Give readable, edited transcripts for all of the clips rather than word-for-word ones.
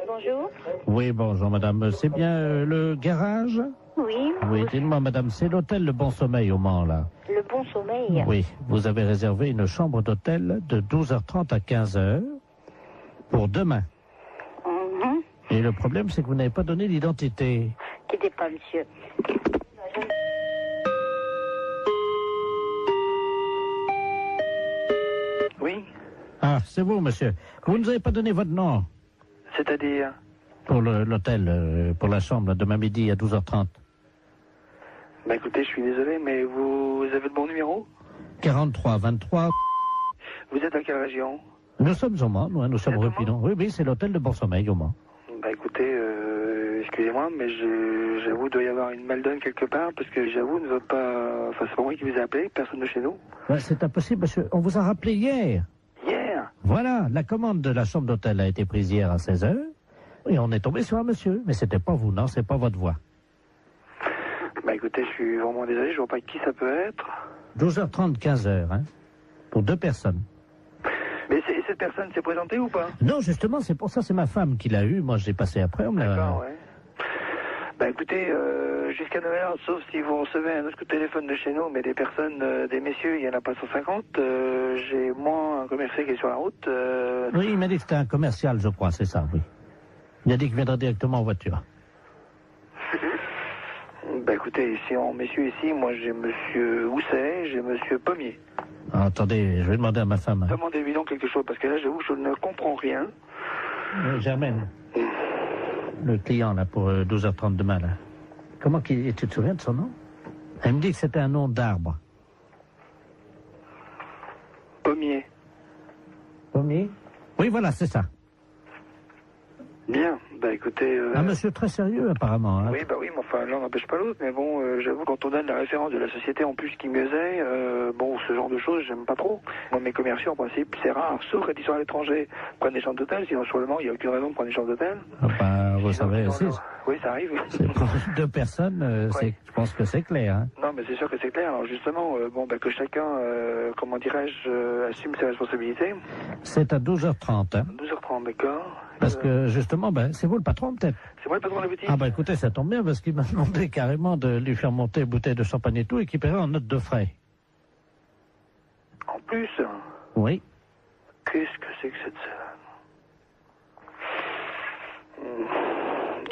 Bonjour. Oui, bonjour madame. C'est bien le garage? Oui. Oui, dites-moi madame, c'est l'hôtel Le Bon Sommeil au Mans, là. Le Bon Sommeil. Oui, vous avez réservé une chambre d'hôtel de 12h30 à 15h pour demain. Mhm. Et le problème, c'est que vous n'avez pas donné l'identité. Quittez pas, monsieur. Oui, Ah, c'est vous, monsieur. Vous ne nous avez pas donné votre nom c'est-à-dire... pour l'hôtel, pour la chambre, demain midi à 12h30. Bah écoutez, je suis désolé, mais vous avez le bon numéro? 43 23. Vous êtes à quelle région? Nous sommes au Mans, nous sommes C'est rue au Mans Pinon. Oui, oui, c'est l'hôtel de Bon Sommeil au Mans. Bah écoutez, excusez-moi, mais j'avoue, il doit y avoir une maldonne quelque part, parce que j'avoue, nous autres pas... Enfin, c'est pas moi qui vous ai appelé, personne de chez nous. Ouais, c'est impossible, monsieur. On vous a rappelé hier. Hier? Voilà, la commande de la chambre d'hôtel a été prise hier à 16h. Et on est tombé sur un monsieur. Mais c'était pas vous, non, c'est pas votre voix. Bah écoutez, je suis vraiment désolé, je vois pas qui ça peut être. 12h30, 15h, hein. Pour 2 personnes. Mais cette personne s'est présentée ou pas? Non, justement, c'est pour ça, c'est ma femme qui l'a eu. Moi, je l'ai passé après. On me l'a... D'accord, ouais. Bah écoutez, jusqu'à Noël, sauf si vous recevez un autre coup de téléphone de chez nous, mais des personnes, des messieurs, il n'y en a pas 150. J'ai moi un commercial qui est sur la route. Oui, il m'a dit que c'était un commercial, je crois, c'est ça, oui. Il a dit qu'il viendrait directement en voiture. Bah écoutez, ici en messieurs ici, moi j'ai monsieur Housset, j'ai monsieur Pommier. Ah, attendez, je vais demander à ma femme. Demandez-lui donc quelque chose, parce que là j'avoue, je ne comprends rien. Germaine, le client, là, pour 12h30 demain, là. Comment qu'il... Tu te souviens de son nom? Elle me dit que c'était un nom d'arbre. Pommier. Pommier? Oui, voilà, c'est ça. Bien, bah écoutez... Un monsieur très sérieux, apparemment. Hein. Oui, bah oui, mais enfin, l'un n'empêche pas l'autre, mais bon, j'avoue, quand on donne la référence de la société en plus qui mieux est, bon, ce genre de choses, j'aime pas trop. Moi, mes commerciaux, en principe, c'est rare, sauf quand ils sont à l'étranger, prennent des chambres d'hôtel, sinon, sur le Mans, il n'y a aucune raison de prendre des chambres d'hôtel. Ah, bah, vous savez, Sinon, oui, ça arrive. c'est pour 2 personnes, Oui. je pense que c'est clair. Hein. Non, mais c'est sûr que c'est clair. Alors justement, bon, bah, que chacun, comment dirais-je, assume ses responsabilités. C'est à 12h30. Hein. 12h30, d'accord. Parce que, justement, ben, c'est vous le patron, peut-être? C'est moi le patron de la boutique? Ah, bah écoutez, ça tombe bien, parce qu'il m'a demandé carrément de lui faire monter une bouteille de champagne et tout, et qu'il paierait en note de frais. En plus, Oui. qu'est-ce que c'est que cette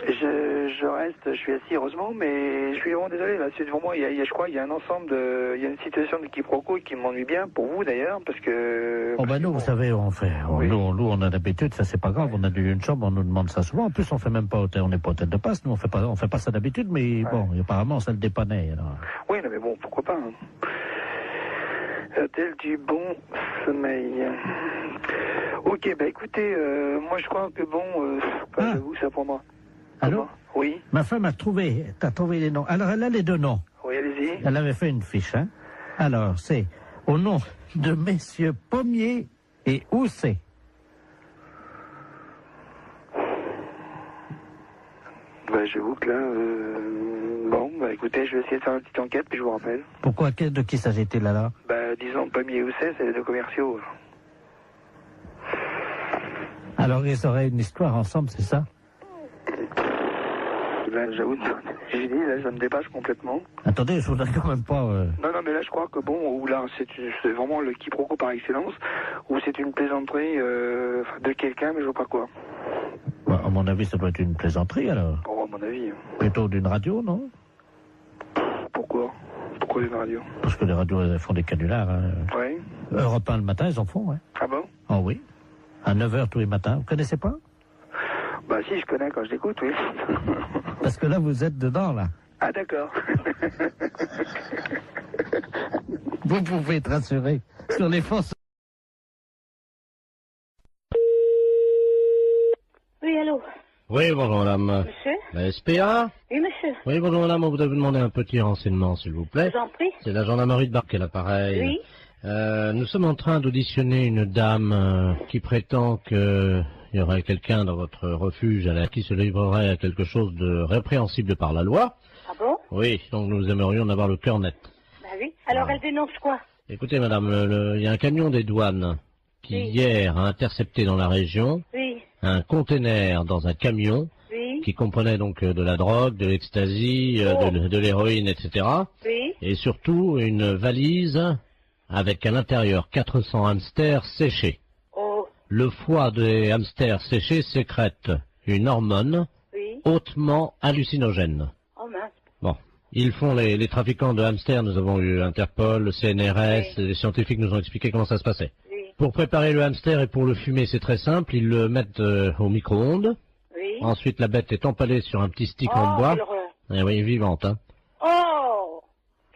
je reste, je suis assis heureusement, mais je suis vraiment désolé là. C'est devant moi, je crois, il y a un ensemble de, il y a une situation de quiproquo qui m'ennuie bien pour vous d'ailleurs, parce que. Oh, ben nous, vous savez, on fait, Oui. nous, on a l'habitude, ça c'est pas grave, on a une chambre, on nous demande ça souvent. En plus, on fait même pas hôtel, on n'est pas hôtel de passe, nous, on fait pas ça d'habitude, mais bon, apparemment, ça le dépannait, alors. Oui, non, mais bon, pourquoi pas. Hein. Hôtel du Bon Sommeil. Ok, bah écoutez, moi je crois que bon, j'avoue, ça pour moi. Allô? Oui. Ma femme t'as trouvé les noms. Alors, elle a les 2 noms. Oui, allez-y. Elle avait fait une fiche, hein. Alors, c'est au nom de messieurs Pommier et Housset. Bah, j'avoue que là, bon, bah écoutez, je vais essayer de faire une petite enquête, puis je vous rappelle. Pourquoi? De qui s'agit-il là? Bah, disons, Pommier et Housset, c'est les 2 commerciaux. Alors, ils auraient une histoire ensemble, c'est ça? Là, j'avoue, j'ai dit, là, ça me dépasse complètement. Attendez, je voudrais quand même pas... Non, mais là, je crois que bon, ou là, c'est vraiment le quiproquo par excellence, ou c'est une plaisanterie de quelqu'un, mais je vois pas quoi. Bah, à mon avis, ça doit être une plaisanterie, alors. Oh, à mon avis. Plutôt d'une radio, non? Pourquoi? Pourquoi une radio? Parce que les radios, elles font des canulars. Hein. Oui. Europe 1 le matin, ils en font, ouais. Ah bon? Oh oui. À 9h tous les matins. Vous connaissez pas? Bah si, je connais quand je l'écoute, oui. Parce que là, vous êtes dedans, là. Ah d'accord. Vous pouvez être rassuré sur les forces. Oui, allô? Oui, bonjour madame. Monsieur? La SPA? Oui, monsieur. Oui, bonjour madame, on voudrait vous demander un petit renseignement, s'il vous plaît. Je vous en prie. C'est la gendarmerie de Barque, l'appareil. Oui. Nous sommes en train d'auditionner une dame qui prétend qu'il y aurait quelqu'un dans votre refuge qui se livrerait à quelque chose de répréhensible par la loi. Ah bon? Oui, donc nous aimerions en avoir le cœur net. Bah oui. Alors, elle dénonce quoi? Écoutez madame, il y a un camion des douanes qui Oui. hier a intercepté dans la région Oui, un conteneur dans un camion oui, qui comprenait donc de la drogue, de l'ecstasy, Oh. de l'héroïne, etc. oui. Et surtout une valise avec à l'intérieur 400 hamsters séchés. Oh, Le foie des hamsters séchés sécrète une hormone oui. hautement hallucinogène. Oh mince. Bon, ils font les trafiquants de hamsters, nous avons eu Interpol, le CNRS, Oui. les scientifiques nous ont expliqué comment ça se passait. Oui, Pour préparer le hamster et pour le fumer, c'est très simple, ils le mettent au micro-ondes. oui. Ensuite, la bête est empalée sur un petit stick en Oh, bois. quelle horreur. Eh oui, vivante, hein. Oh,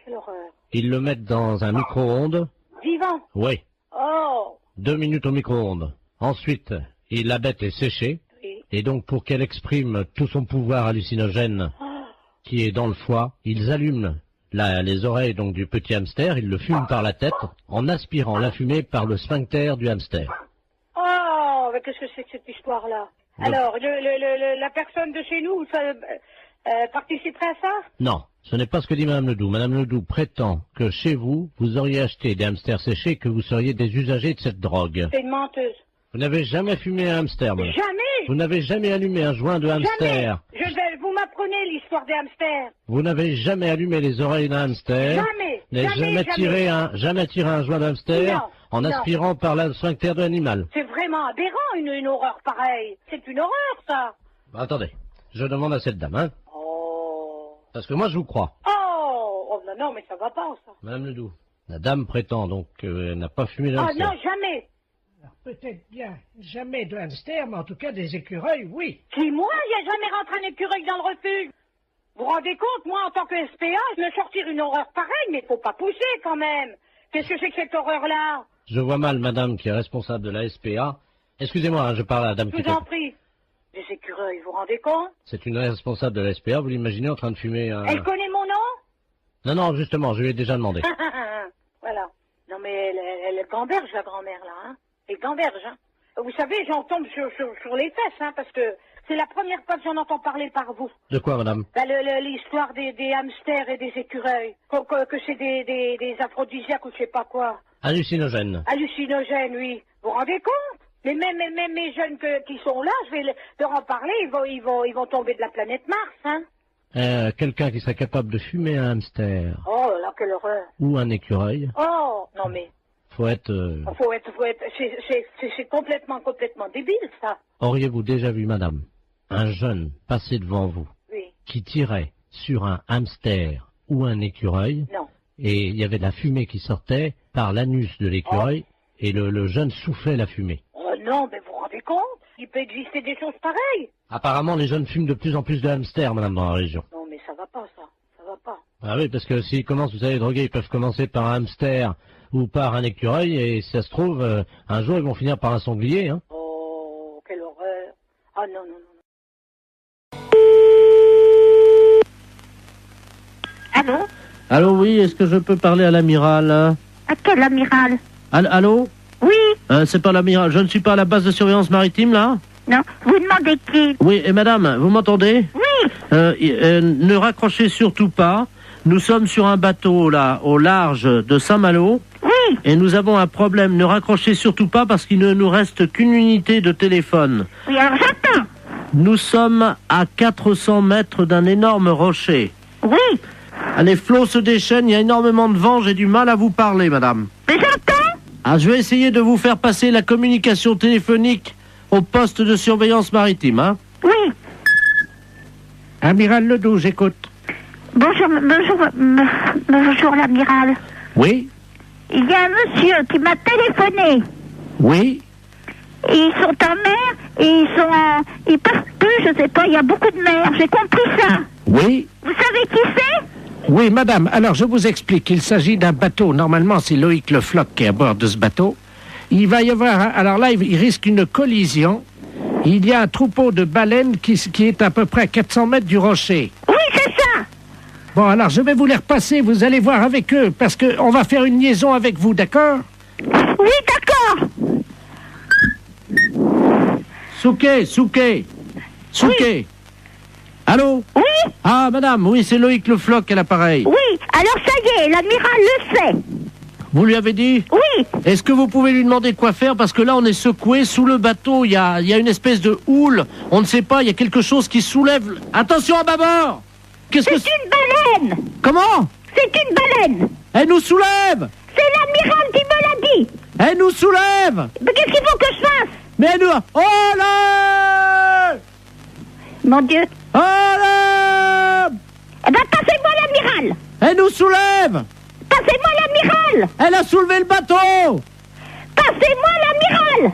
quelle horreur. Ils le mettent dans un micro-ondes. Vivant. Oui, Oh, 2 minutes au micro-ondes. Ensuite, la bête est séchée. oui. Et donc, pour qu'elle exprime tout son pouvoir hallucinogène Oh, qui est dans le foie, ils allument les oreilles donc du petit hamster, ils le fument par la tête en aspirant la fumée par le sphincter du hamster. oh, mais qu'est-ce que c'est que cette histoire-là? Alors, la personne de chez nous, ça, participerait à ça? Non, ce n'est pas ce que dit Madame Ledoux. Madame Ledoux prétend que chez vous, vous auriez acheté des hamsters séchés et que vous seriez des usagers de cette drogue. C'est une menteuse. Vous n'avez jamais fumé un hamster, madame. Jamais! Vous n'avez jamais allumé un joint de hamster. Vous m'apprenez l'histoire des hamsters. Vous n'avez jamais allumé les oreilles d'un hamster. Jamais! N'avez jamais tiré un joint d'hamster Non, en non. aspirant par le sphincter de l'animal. C'est vraiment aberrant, une horreur pareille. C'est une horreur, ça. Bah, attendez, je demande à cette dame, hein, Oh. parce que moi je vous crois. Oh, non, non, mais ça va pas, ça. Madame Ledoux, la dame prétend donc qu'elle n'a pas fumé de Ah hamster. non, jamais. Peut-être bien jamais de hamster, mais en tout cas des écureuils, oui. Qui, moi, il n'y a jamais rentré un écureuil dans le refuge. Vous vous rendez compte, moi, en tant que SPA, je me sortir une horreur pareille, mais faut pas pousser, quand même. Qu'est-ce que c'est que cette horreur-là? Je vois mal madame qui est responsable de la SPA. Excusez-moi, hein, je parle à la dame Je qui vous était... en prie. Des écureuils, vous vous rendez compte? C'est une responsable de la SPA, vous l'imaginez en train de fumer un... Elle connaît mon nom? Non, non, justement, je lui ai déjà demandé. Voilà. Non, mais elle gamberge, la grand-mère, là, hein. Elle gamberge, hein. Vous savez, j'en tombe sur les fesses, hein, parce que c'est la première fois que j'en entends parler par vous. De quoi, madame? Bah, l'histoire des hamsters et des écureuils. Que c'est des aphrodisiaques ou je sais pas quoi. Hallucinogène. Hallucinogènes, oui. Vous vous rendez compte? Mais même mes jeunes qui sont là, je vais leur en parler, ils vont tomber de la planète Mars, hein. Quelqu'un qui serait capable de fumer un hamster Oh là, quelle horreur. ou un écureuil, Oh, non mais, faut être... c'est complètement débile, ça. Auriez-vous déjà vu, madame, un jeune passer devant vous Oui, qui tirait sur un hamster ou un écureuil non. et il y avait de la fumée qui sortait par l'anus de l'écureuil et le jeune soufflait la fumée? Oh non, mais vous vous rendez compte? Il peut exister des choses pareilles. Apparemment, les jeunes fument de plus en plus de hamsters, madame, dans la région. Non, mais ça va pas, ça. Ça va pas. Ah oui, parce que s'ils commencent, vous savez, droguer, ils peuvent commencer par un hamster ou par un écureuil, et si ça se trouve, un jour, ils vont finir par un sanglier, hein. Oh, quelle horreur. Ah non, non, non. Allô? Allô, oui, est-ce que je peux parler à l'amiral? À quel amiral? Allô? Oui? C'est pas l'amiral, je ne suis pas à la base de surveillance maritime, là? Non? Vous demandez qui? Oui, et madame, vous m'entendez? Oui? Ne raccrochez surtout pas. Nous sommes sur un bateau, là, au large de Saint-Malo. Oui? Et nous avons un problème. Ne raccrochez surtout pas parce qu'il ne nous reste qu'une unité de téléphone. Oui, alors j'attends. Nous sommes à 400 mètres d'un énorme rocher. Oui? Les flots se déchaînent, il y a énormément de vent, j'ai du mal à vous parler, madame. Mais j'entends? Ah, je vais essayer de vous faire passer la communication téléphonique au poste de surveillance maritime, hein. Oui? Amiral Ledoux, j'écoute. Bonjour l'amiral. Oui, Il y a un monsieur qui m'a téléphoné. oui. Et ils sont en mer et ils peuvent plus, je sais pas, il y a beaucoup de mer. J'ai compris ça. Oui, Vous savez qui c'est? Oui, madame, alors je vous explique. Il s'agit d'un bateau. Normalement, c'est Loïc Le Floch qui est à bord de ce bateau. Il va y avoir... Alors là, il risque une collision. Il y a un troupeau de baleines qui est à peu près à 400 mètres du rocher. Oui, c'est ça. Bon, alors je vais vous les repasser. Vous allez voir avec eux, parce qu'on va faire une liaison avec vous, d'accord? Oui, d'accord. Souquet. Allô? Oui? Ah, madame, oui, c'est Loïc Le Floch à l'appareil. Oui, alors ça y est, l'amiral le sait. Vous lui avez dit? Oui. Est-ce que vous pouvez lui demander quoi faire? Parce que là, on est secoué sous le bateau. Il y a une espèce de houle. On ne sait pas, il y a quelque chose qui soulève. Attention à bâbord! Qu'est-ce que C'est une baleine. Comment? C'est une baleine. Elle nous soulève! C'est l'amiral qui me l'a dit. Elle nous soulève! Mais qu'est-ce qu'il faut que je fasse? Mais elle nous... Oh là! Mon Dieu. Oh là! Eh ben, passez-moi l'amiral. Elle nous soulève! Passez-moi l'amiral. Elle a soulevé le bateau! Passez-moi l'amiral.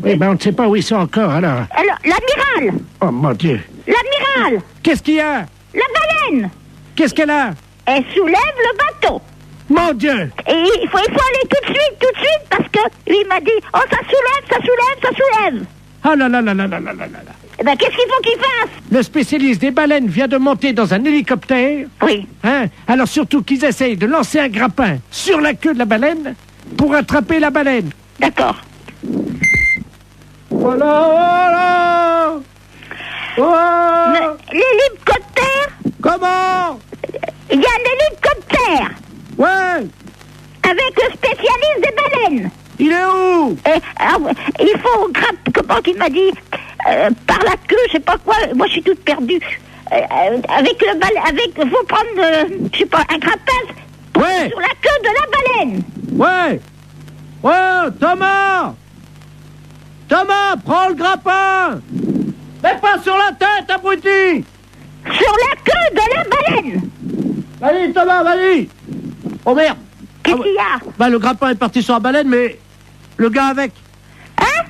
Oui, ben on ne sait pas où ils sont encore, alors. Alors, l'amiral. Oh, mon Dieu. L'amiral. Qu'est-ce qu'il y a? La baleine. Qu'est-ce qu'elle a? Elle soulève le bateau. Mon Dieu! Et il faut aller tout de suite, parce que lui m'a dit, oh, ça soulève. Ah là là là là là là là là. Eh ben, qu'est-ce qu'il faut qu'il fasse? Le spécialiste des baleines vient de monter dans un hélicoptère. Oui. Hein? Alors surtout qu'ils essayent de lancer un grappin sur la queue de la baleine pour attraper la baleine. D'accord. Voilà, voilà. L'hélicoptère? Comment? Il y a un hélicoptère Ouais. avec le spécialiste des baleines. Il est où? Et, il faut comment qu'il m'a dit, par la queue, je sais pas quoi. Moi, je suis toute perdue. Avec le baleine, faut prendre, je sais pas, un grappin Ouais. sur la queue de la baleine. Ouais. Ouais, Thomas. Thomas, prends le grappin. Mais pas sur la tête, abruti. Sur la queue de la baleine. Vas-y, Thomas, vas-y. Oh merde. Qu'est-ce qu'il y a? Bah, le grappin est parti sur la baleine, mais le gars avec. Hein?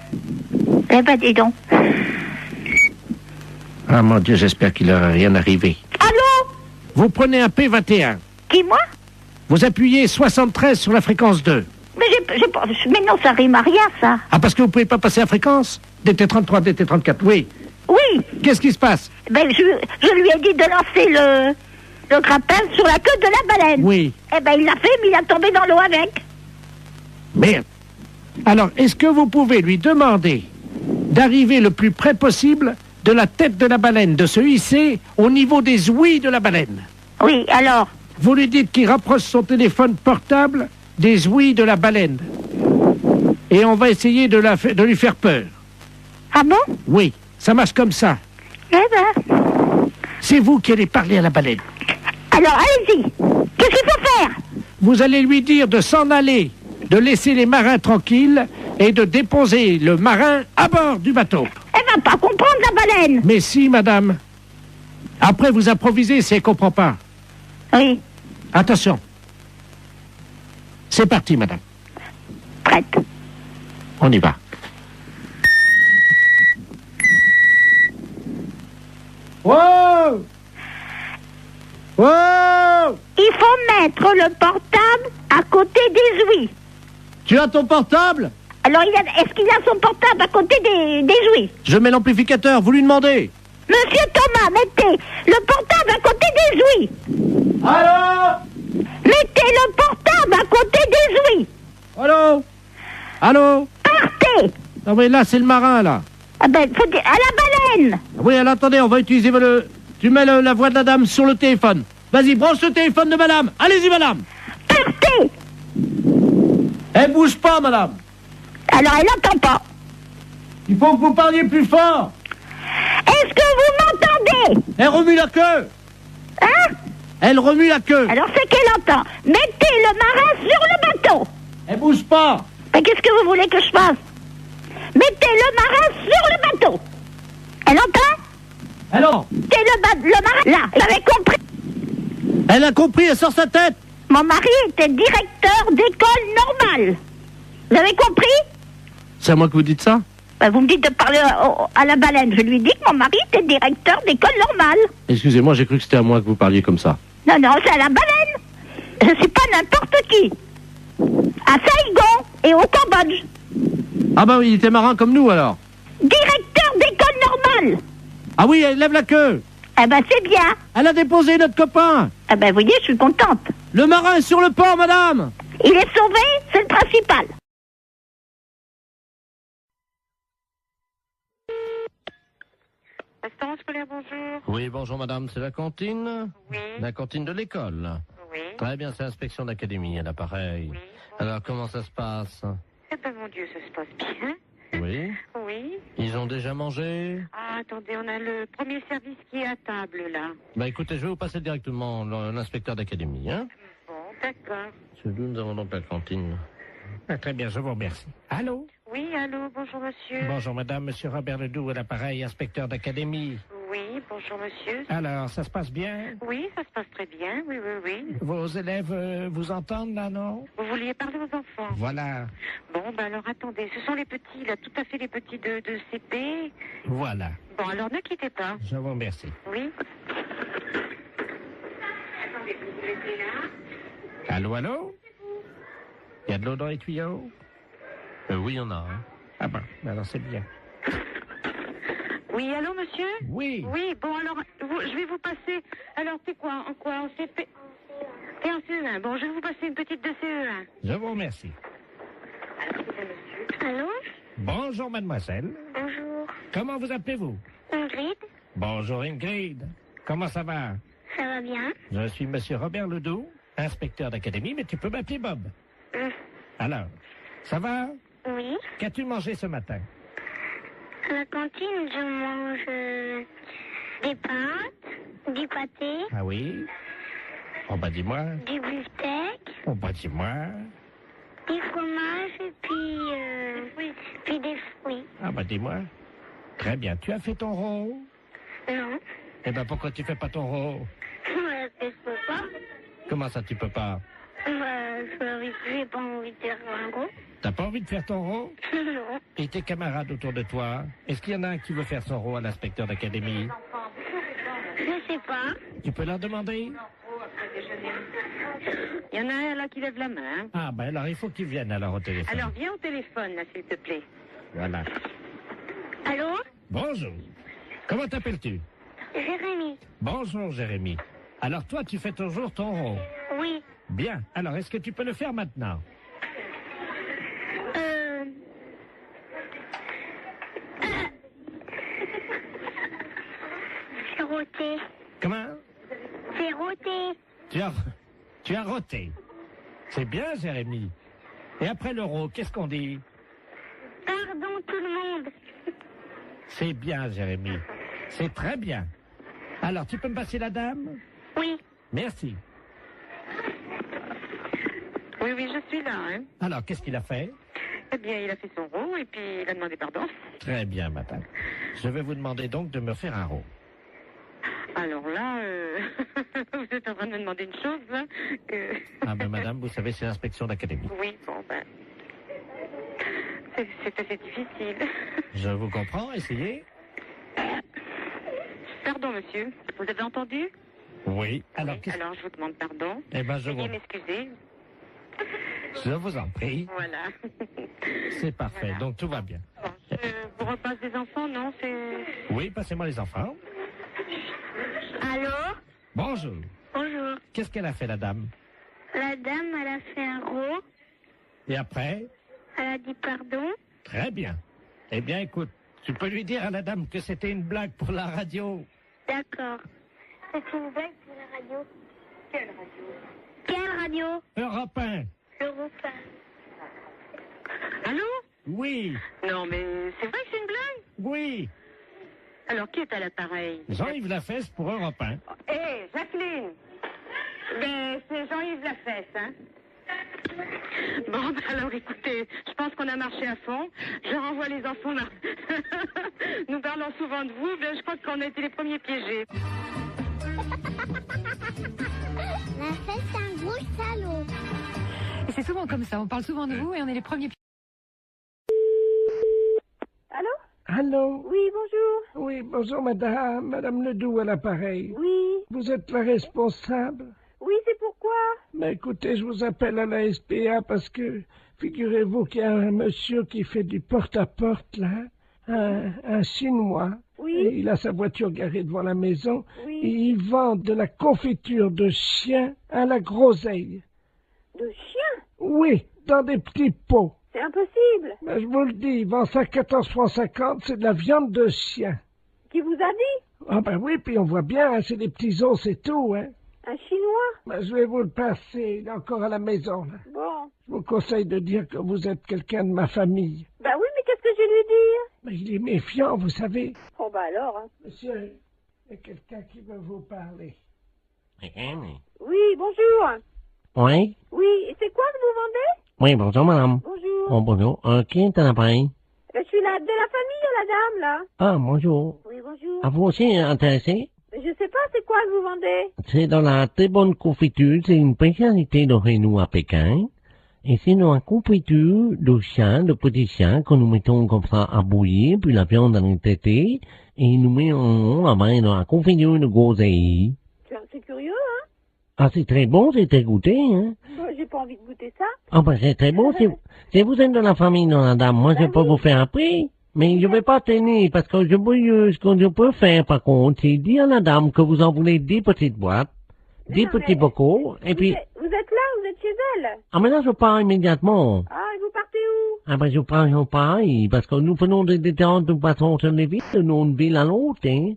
Eh ben, dis donc. Ah, mon Dieu, j'espère qu'il n'aura rien arrivé. Allô? Vous prenez un P21. Qui, moi? Vous appuyez 73 sur la fréquence 2. Mais non, ça rime à rien, ça. Ah, parce que vous pouvez pas passer la fréquence? DT33, DT34, oui. Oui. Qu'est-ce qui se passe? Ben, je lui ai dit de lancer le grappin sur la queue de la baleine. Oui. Eh ben, il l'a fait, mais il a tombé dans l'eau avec. Merde. Alors, est-ce que vous pouvez lui demander d'arriver le plus près possible de la tête de la baleine, de se hisser au niveau des ouïes de la baleine? Oui, alors? Vous lui dites qu'il rapproche son téléphone portable des ouïes de la baleine. Et on va essayer de lui faire peur. Ah bon? Oui, ça marche comme ça. Eh ben. C'est vous qui allez parler à la baleine. Alors, allez-y. Qu'est-ce qu'il faut faire? Vous allez lui dire de s'en aller, de laisser les marins tranquilles et de déposer le marin à bord du bateau. Elle va pas comprendre, la baleine. Mais si, madame. Après, vous improvisez si elle comprend pas. Oui, Attention. C'est parti, madame. prête. On y va. Wow! Wow! Il faut mettre le portable à côté des ouïes. Tu as ton portable? Alors, est-ce qu'il a son portable à côté des ouïes? Je mets l'amplificateur, vous lui demandez. Monsieur Thomas, mettez le portable à côté des ouïes. Allô? Mettez le portable à côté des ouïes. Allô? Allô? Partez. Non mais là, c'est le marin, là. Ah ben, faut dire, à la baleine. Oui, alors attendez, on va utiliser Tu mets la voix de la dame sur le téléphone. Vas-y, branche le téléphone de madame. Allez-y, madame. Partez. Elle bouge pas, madame. Alors, elle n'entend pas. Il faut que vous parliez plus fort. Est-ce que vous m'entendez? Elle remue la queue. Hein? Elle remue la queue. Alors, c'est qu'elle entend. Mettez le marin sur le bateau. Elle bouge pas. Mais qu'est-ce que vous voulez que je fasse? Mettez le marin sur le bateau. Elle entend? Alors? Mettez le marin là. Vous avez compris? Elle a compris, elle sort sa tête. Mon mari était directeur d'école normale. Vous avez compris? C'est à moi que vous dites ça? Ben, vous me dites de parler à la baleine. Je lui dis que mon mari était directeur d'école normale. Excusez-moi, j'ai cru que c'était à moi que vous parliez comme ça. Non, non, c'est à la baleine. Je suis pas n'importe qui. À Saigon et au Cambodge. Ah bah oui, il était marin comme nous alors. Directeur d'école normale. Ah oui, elle lève la queue. Eh ben, c'est bien. Elle a déposé notre copain. Eh ben, vous voyez, je suis contente. Le marin est sur le port, madame. Il est sauvé, c'est le principal. Restaurant scolaire, bonjour. Oui, bonjour madame, c'est la cantine? Oui. La cantine de l'école. Oui. Très bien, c'est l'inspection d'académie à l'appareil. Oui. Alors, comment ça se passe? Eh ben, mon Dieu, ça se passe bien. Oui. Oui. Ils ont déjà mangé? Ah, attendez, on a le premier service qui est à table, là. Bah écoutez, je vais vous passer directement l'inspecteur d'académie, hein. Bon, d'accord. C'est d'où nous avons donc la cantine. Ah, très bien, je vous remercie. Allô? Oui, allô, bonjour, monsieur. Bonjour, madame, monsieur Robert Ledoux à l'appareil, inspecteur d'académie. Oui, bonjour, monsieur. Alors, ça se passe bien? Oui, ça se passe très bien, oui, oui, oui. Vos élèves vous entendent, là, non? Vous vouliez parler aux enfants? Voilà, Bon, ben alors, attendez, ce sont les petits, là, tout à fait les petits de CP. voilà. Bon, alors, ne quittez pas. Je vous remercie. Oui. Attendez, vous mettez là. Allô, allô? Il y a de l'eau dans les tuyaux? Oui, il y en a, hein. Ah bon, alors c'est bien. Oui, allô, monsieur? Oui. Oui, bon, alors, je vais vous passer... Alors, t'es quoi? En quoi? En CP? T'es en CE1. Bon, je vais vous passer une petite de CE1. Je vous remercie. Allô? Bonjour, mademoiselle. Bonjour. Comment vous appelez-vous? Ingrid? Bonjour, Ingrid. Comment ça va? Ça va bien? Je suis monsieur Robert Ledoux, inspecteur d'académie, mais tu peux m'appeler Bob. Alors, ça va? Oui. Qu'as-tu mangé ce matin? À la cantine, je mange des pâtes, du pâté, Ah oui? Oh bah dis-moi. du beefsteak, Oh bah dis-moi. du fromage et puis des fruits. Ah bah dis-moi. Très bien. Tu as fait ton rôle? Non. Eh ben pourquoi tu fais pas ton rôle? Je peux pas. Comment ça tu peux pas? J'ai pas envie de faire un gros. T'as pas envie de faire ton rôle? Non. Et tes camarades autour de toi? Est-ce qu'il y en a un qui veut faire son rôle à l'inspecteur d'académie? Je sais pas. Tu peux leur demander? Il y en a un là qui lève la main. Hein. Ah ben alors il faut qu'ils viennent alors au téléphone. Alors, viens au téléphone, là, s'il te plaît. Voilà. Allô? Bonjour. Comment t'appelles-tu? Jérémy? Bonjour Jérémy. Alors toi tu fais toujours ton rôle. Oui. Bien. Alors est-ce que tu peux le faire maintenant? C'est roté. Comment? C'est roté. Tu as roté. C'est bien Jérémy. Et après l'euro, qu'est-ce qu'on dit? Pardon tout le monde. C'est bien Jérémy. C'est très bien. Alors tu peux me passer la dame? Oui. Merci. Oui, oui, je suis là. Hein. Alors qu'est-ce qu'il a fait? Eh bien, il a fait son rôle et puis il a demandé pardon. Très bien madame. Je vais vous demander donc de me faire un rôle. Alors là, vous êtes en train de me demander une chose, là. Ah ben madame, vous savez c'est l'inspection d'académie. Oui, bon, ben... C'est assez difficile. Je vous comprends, essayez. Pardon, monsieur. Vous avez entendu? Oui. Alors, Oui, alors je vous demande pardon. Eh ben, je Veuillez vous... m'excuser. Je vous en prie. Voilà. C'est parfait, Voilà. donc tout va bien. Bon, je vous repasse des enfants, non? C'est... Oui, passez-moi les enfants. Allô? Bonjour. Bonjour. Qu'est-ce qu'elle a fait, la dame? La dame, elle a fait un gros. Et après? Elle a dit pardon. Très bien. Eh bien, écoute, tu peux lui dire à la dame que c'était une blague pour la radio. D'accord. C'est une blague pour la radio. Quelle radio? Quelle radio? Europe 1. Europe 1. Allô? Oui. Non, mais c'est vrai que c'est une blague? Oui. Alors, qui est à l'appareil? Jean-Yves Lafesse pour Europe 1. Hé, Jacqueline! Ben, c'est Jean-Yves Lafesse, hein? Bon, ben alors écoutez, je pense qu'on a marché à fond. Je renvoie les enfants là. Nous parlons souvent de vous, mais je crois qu'on a été les premiers piégés. La fête, c'est un gros salaud. Et c'est souvent comme ça, on parle souvent de vous et on est les premiers. Allô? Allô? Oui, bonjour. Oui, bonjour madame. Madame Ledoux à l'appareil. Oui. Vous êtes la responsable? Oui, c'est pourquoi? Mais écoutez, je vous appelle à la SPA parce que, figurez-vous qu'il y a un monsieur qui fait du porte-à-porte, là, un Chinois. Oui. Et il a sa voiture garée devant la maison. Oui. Et il vend de la confiture de chien à la groseille. De chien? Oui, dans des petits pots. C'est impossible. Ben, je vous le dis, il vend ça 14,50 francs, c'est de la viande de chien. Qui vous a dit? Ah ben oui, puis on voit bien, hein, c'est des petits os, c'est tout, hein. Un Chinois? Ben, je vais vous le passer, il est encore à la maison. Là. Bon. Je vous conseille de dire que vous êtes quelqu'un de ma famille. Bah oui, mais qu'est-ce que je vais lui dire? Mais il est méfiant, vous savez. Oh bah alors, hein. Monsieur, il y a quelqu'un qui veut vous parler. Oui, bonjour. Oui? Oui, et c'est quoi que vous vendez? Oui, bonjour, madame. Bonjour. Oh, bonjour. Qui est à l'appareil? Je suis de la famille, la dame, là. Ah, bonjour. Oui, bonjour. À vous aussi intéressé? Je sais pas, c'est quoi que vous vendez? C'est dans la très bonne confiture, c'est une spécialité de Rénou à Pékin. Et c'est dans la confiture de chien, de petits chiens, que nous mettons comme ça à bouillir, puis la viande dans les tétés, et nous mettons la main dans la confiture de groseille. C'est curieux, hein? Ah, c'est très bon, c'est très goûté, hein? Bah, j'ai pas envie de goûter ça. Ah, ben, c'est très bon, si vous êtes de la famille, non, la dame, moi, je peux vous faire un prix. Mais je vais pas tenir, parce que ce que je peux faire, par contre, c'est dire à la dame que vous en voulez 10 petites boîtes, 10 petits bocaux, et puis... Vous êtes là, vous êtes chez elle? Ah, mais là, je pars immédiatement. Ah, et vous partez où? Ah, ben, je pars, parce que nous venons de détendre, nous passons sur les villes, de une ville à l'autre, hein.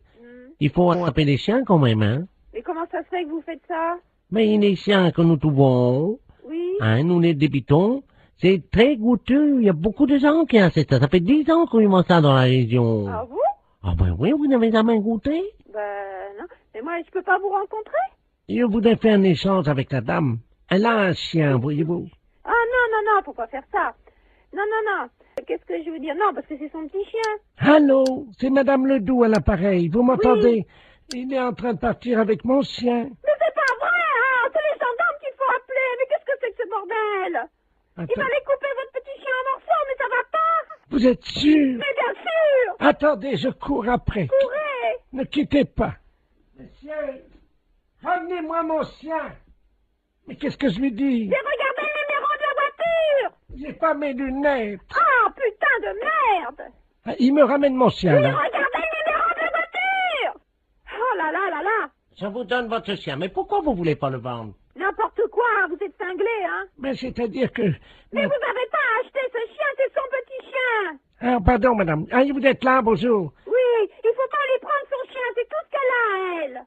Il faut appeler les chiens, quand même, hein. Mais comment ça se fait que vous faites ça? Mais les chiens que nous trouvons, oui. Hein, nous les débitons, c'est très goûteux. Il y a beaucoup de gens qui achètent ça. Ça fait 10 ans qu'on mange ça dans la région. Ah bon? Ah ben oui, vous n'avez jamais goûté? Ben non. Mais moi, je peux pas vous rencontrer? Je voudrais faire un échange avec la dame. Elle a un chien, voyez-vous. Ah non, faut pas faire ça. Non. Qu'est-ce que je veux dire? Non, parce que c'est son petit chien. Allô, c'est Madame Ledoux à l'appareil. Vous m'entendez? Il est en train de partir avec mon chien. Mais c'est pas vrai, hein! C'est les gendarmes qu'il faut appeler. Mais qu'est-ce que c'est que ce bordel? Il va aller couper votre petit chien en morceaux, mais ça va pas! Vous êtes sûr? Mais bien sûr! Attendez, je cours après. Courez! Ne quittez pas. Monsieur, ramenez-moi mon chien. Mais qu'est-ce que je lui dis? J'ai regardé le numéro de la voiture! J'ai pas mes lunettes. Ah, putain de merde! Ah, il me ramène mon chien, J'ai là. regardé le numéro de la voiture! Oh là là! Je vous donne votre chien, mais pourquoi vous voulez pas le vendre? N'importe quoi, vous êtes cinglé, hein? Mais c'est-à-dire que... Mais vous n'avez pas acheté ce chien, c'est son petit chien! Ah, pardon, madame. Ah, vous êtes là, bonjour. Oui, il faut pas lui prendre son chien, c'est tout ce qu'elle a, elle!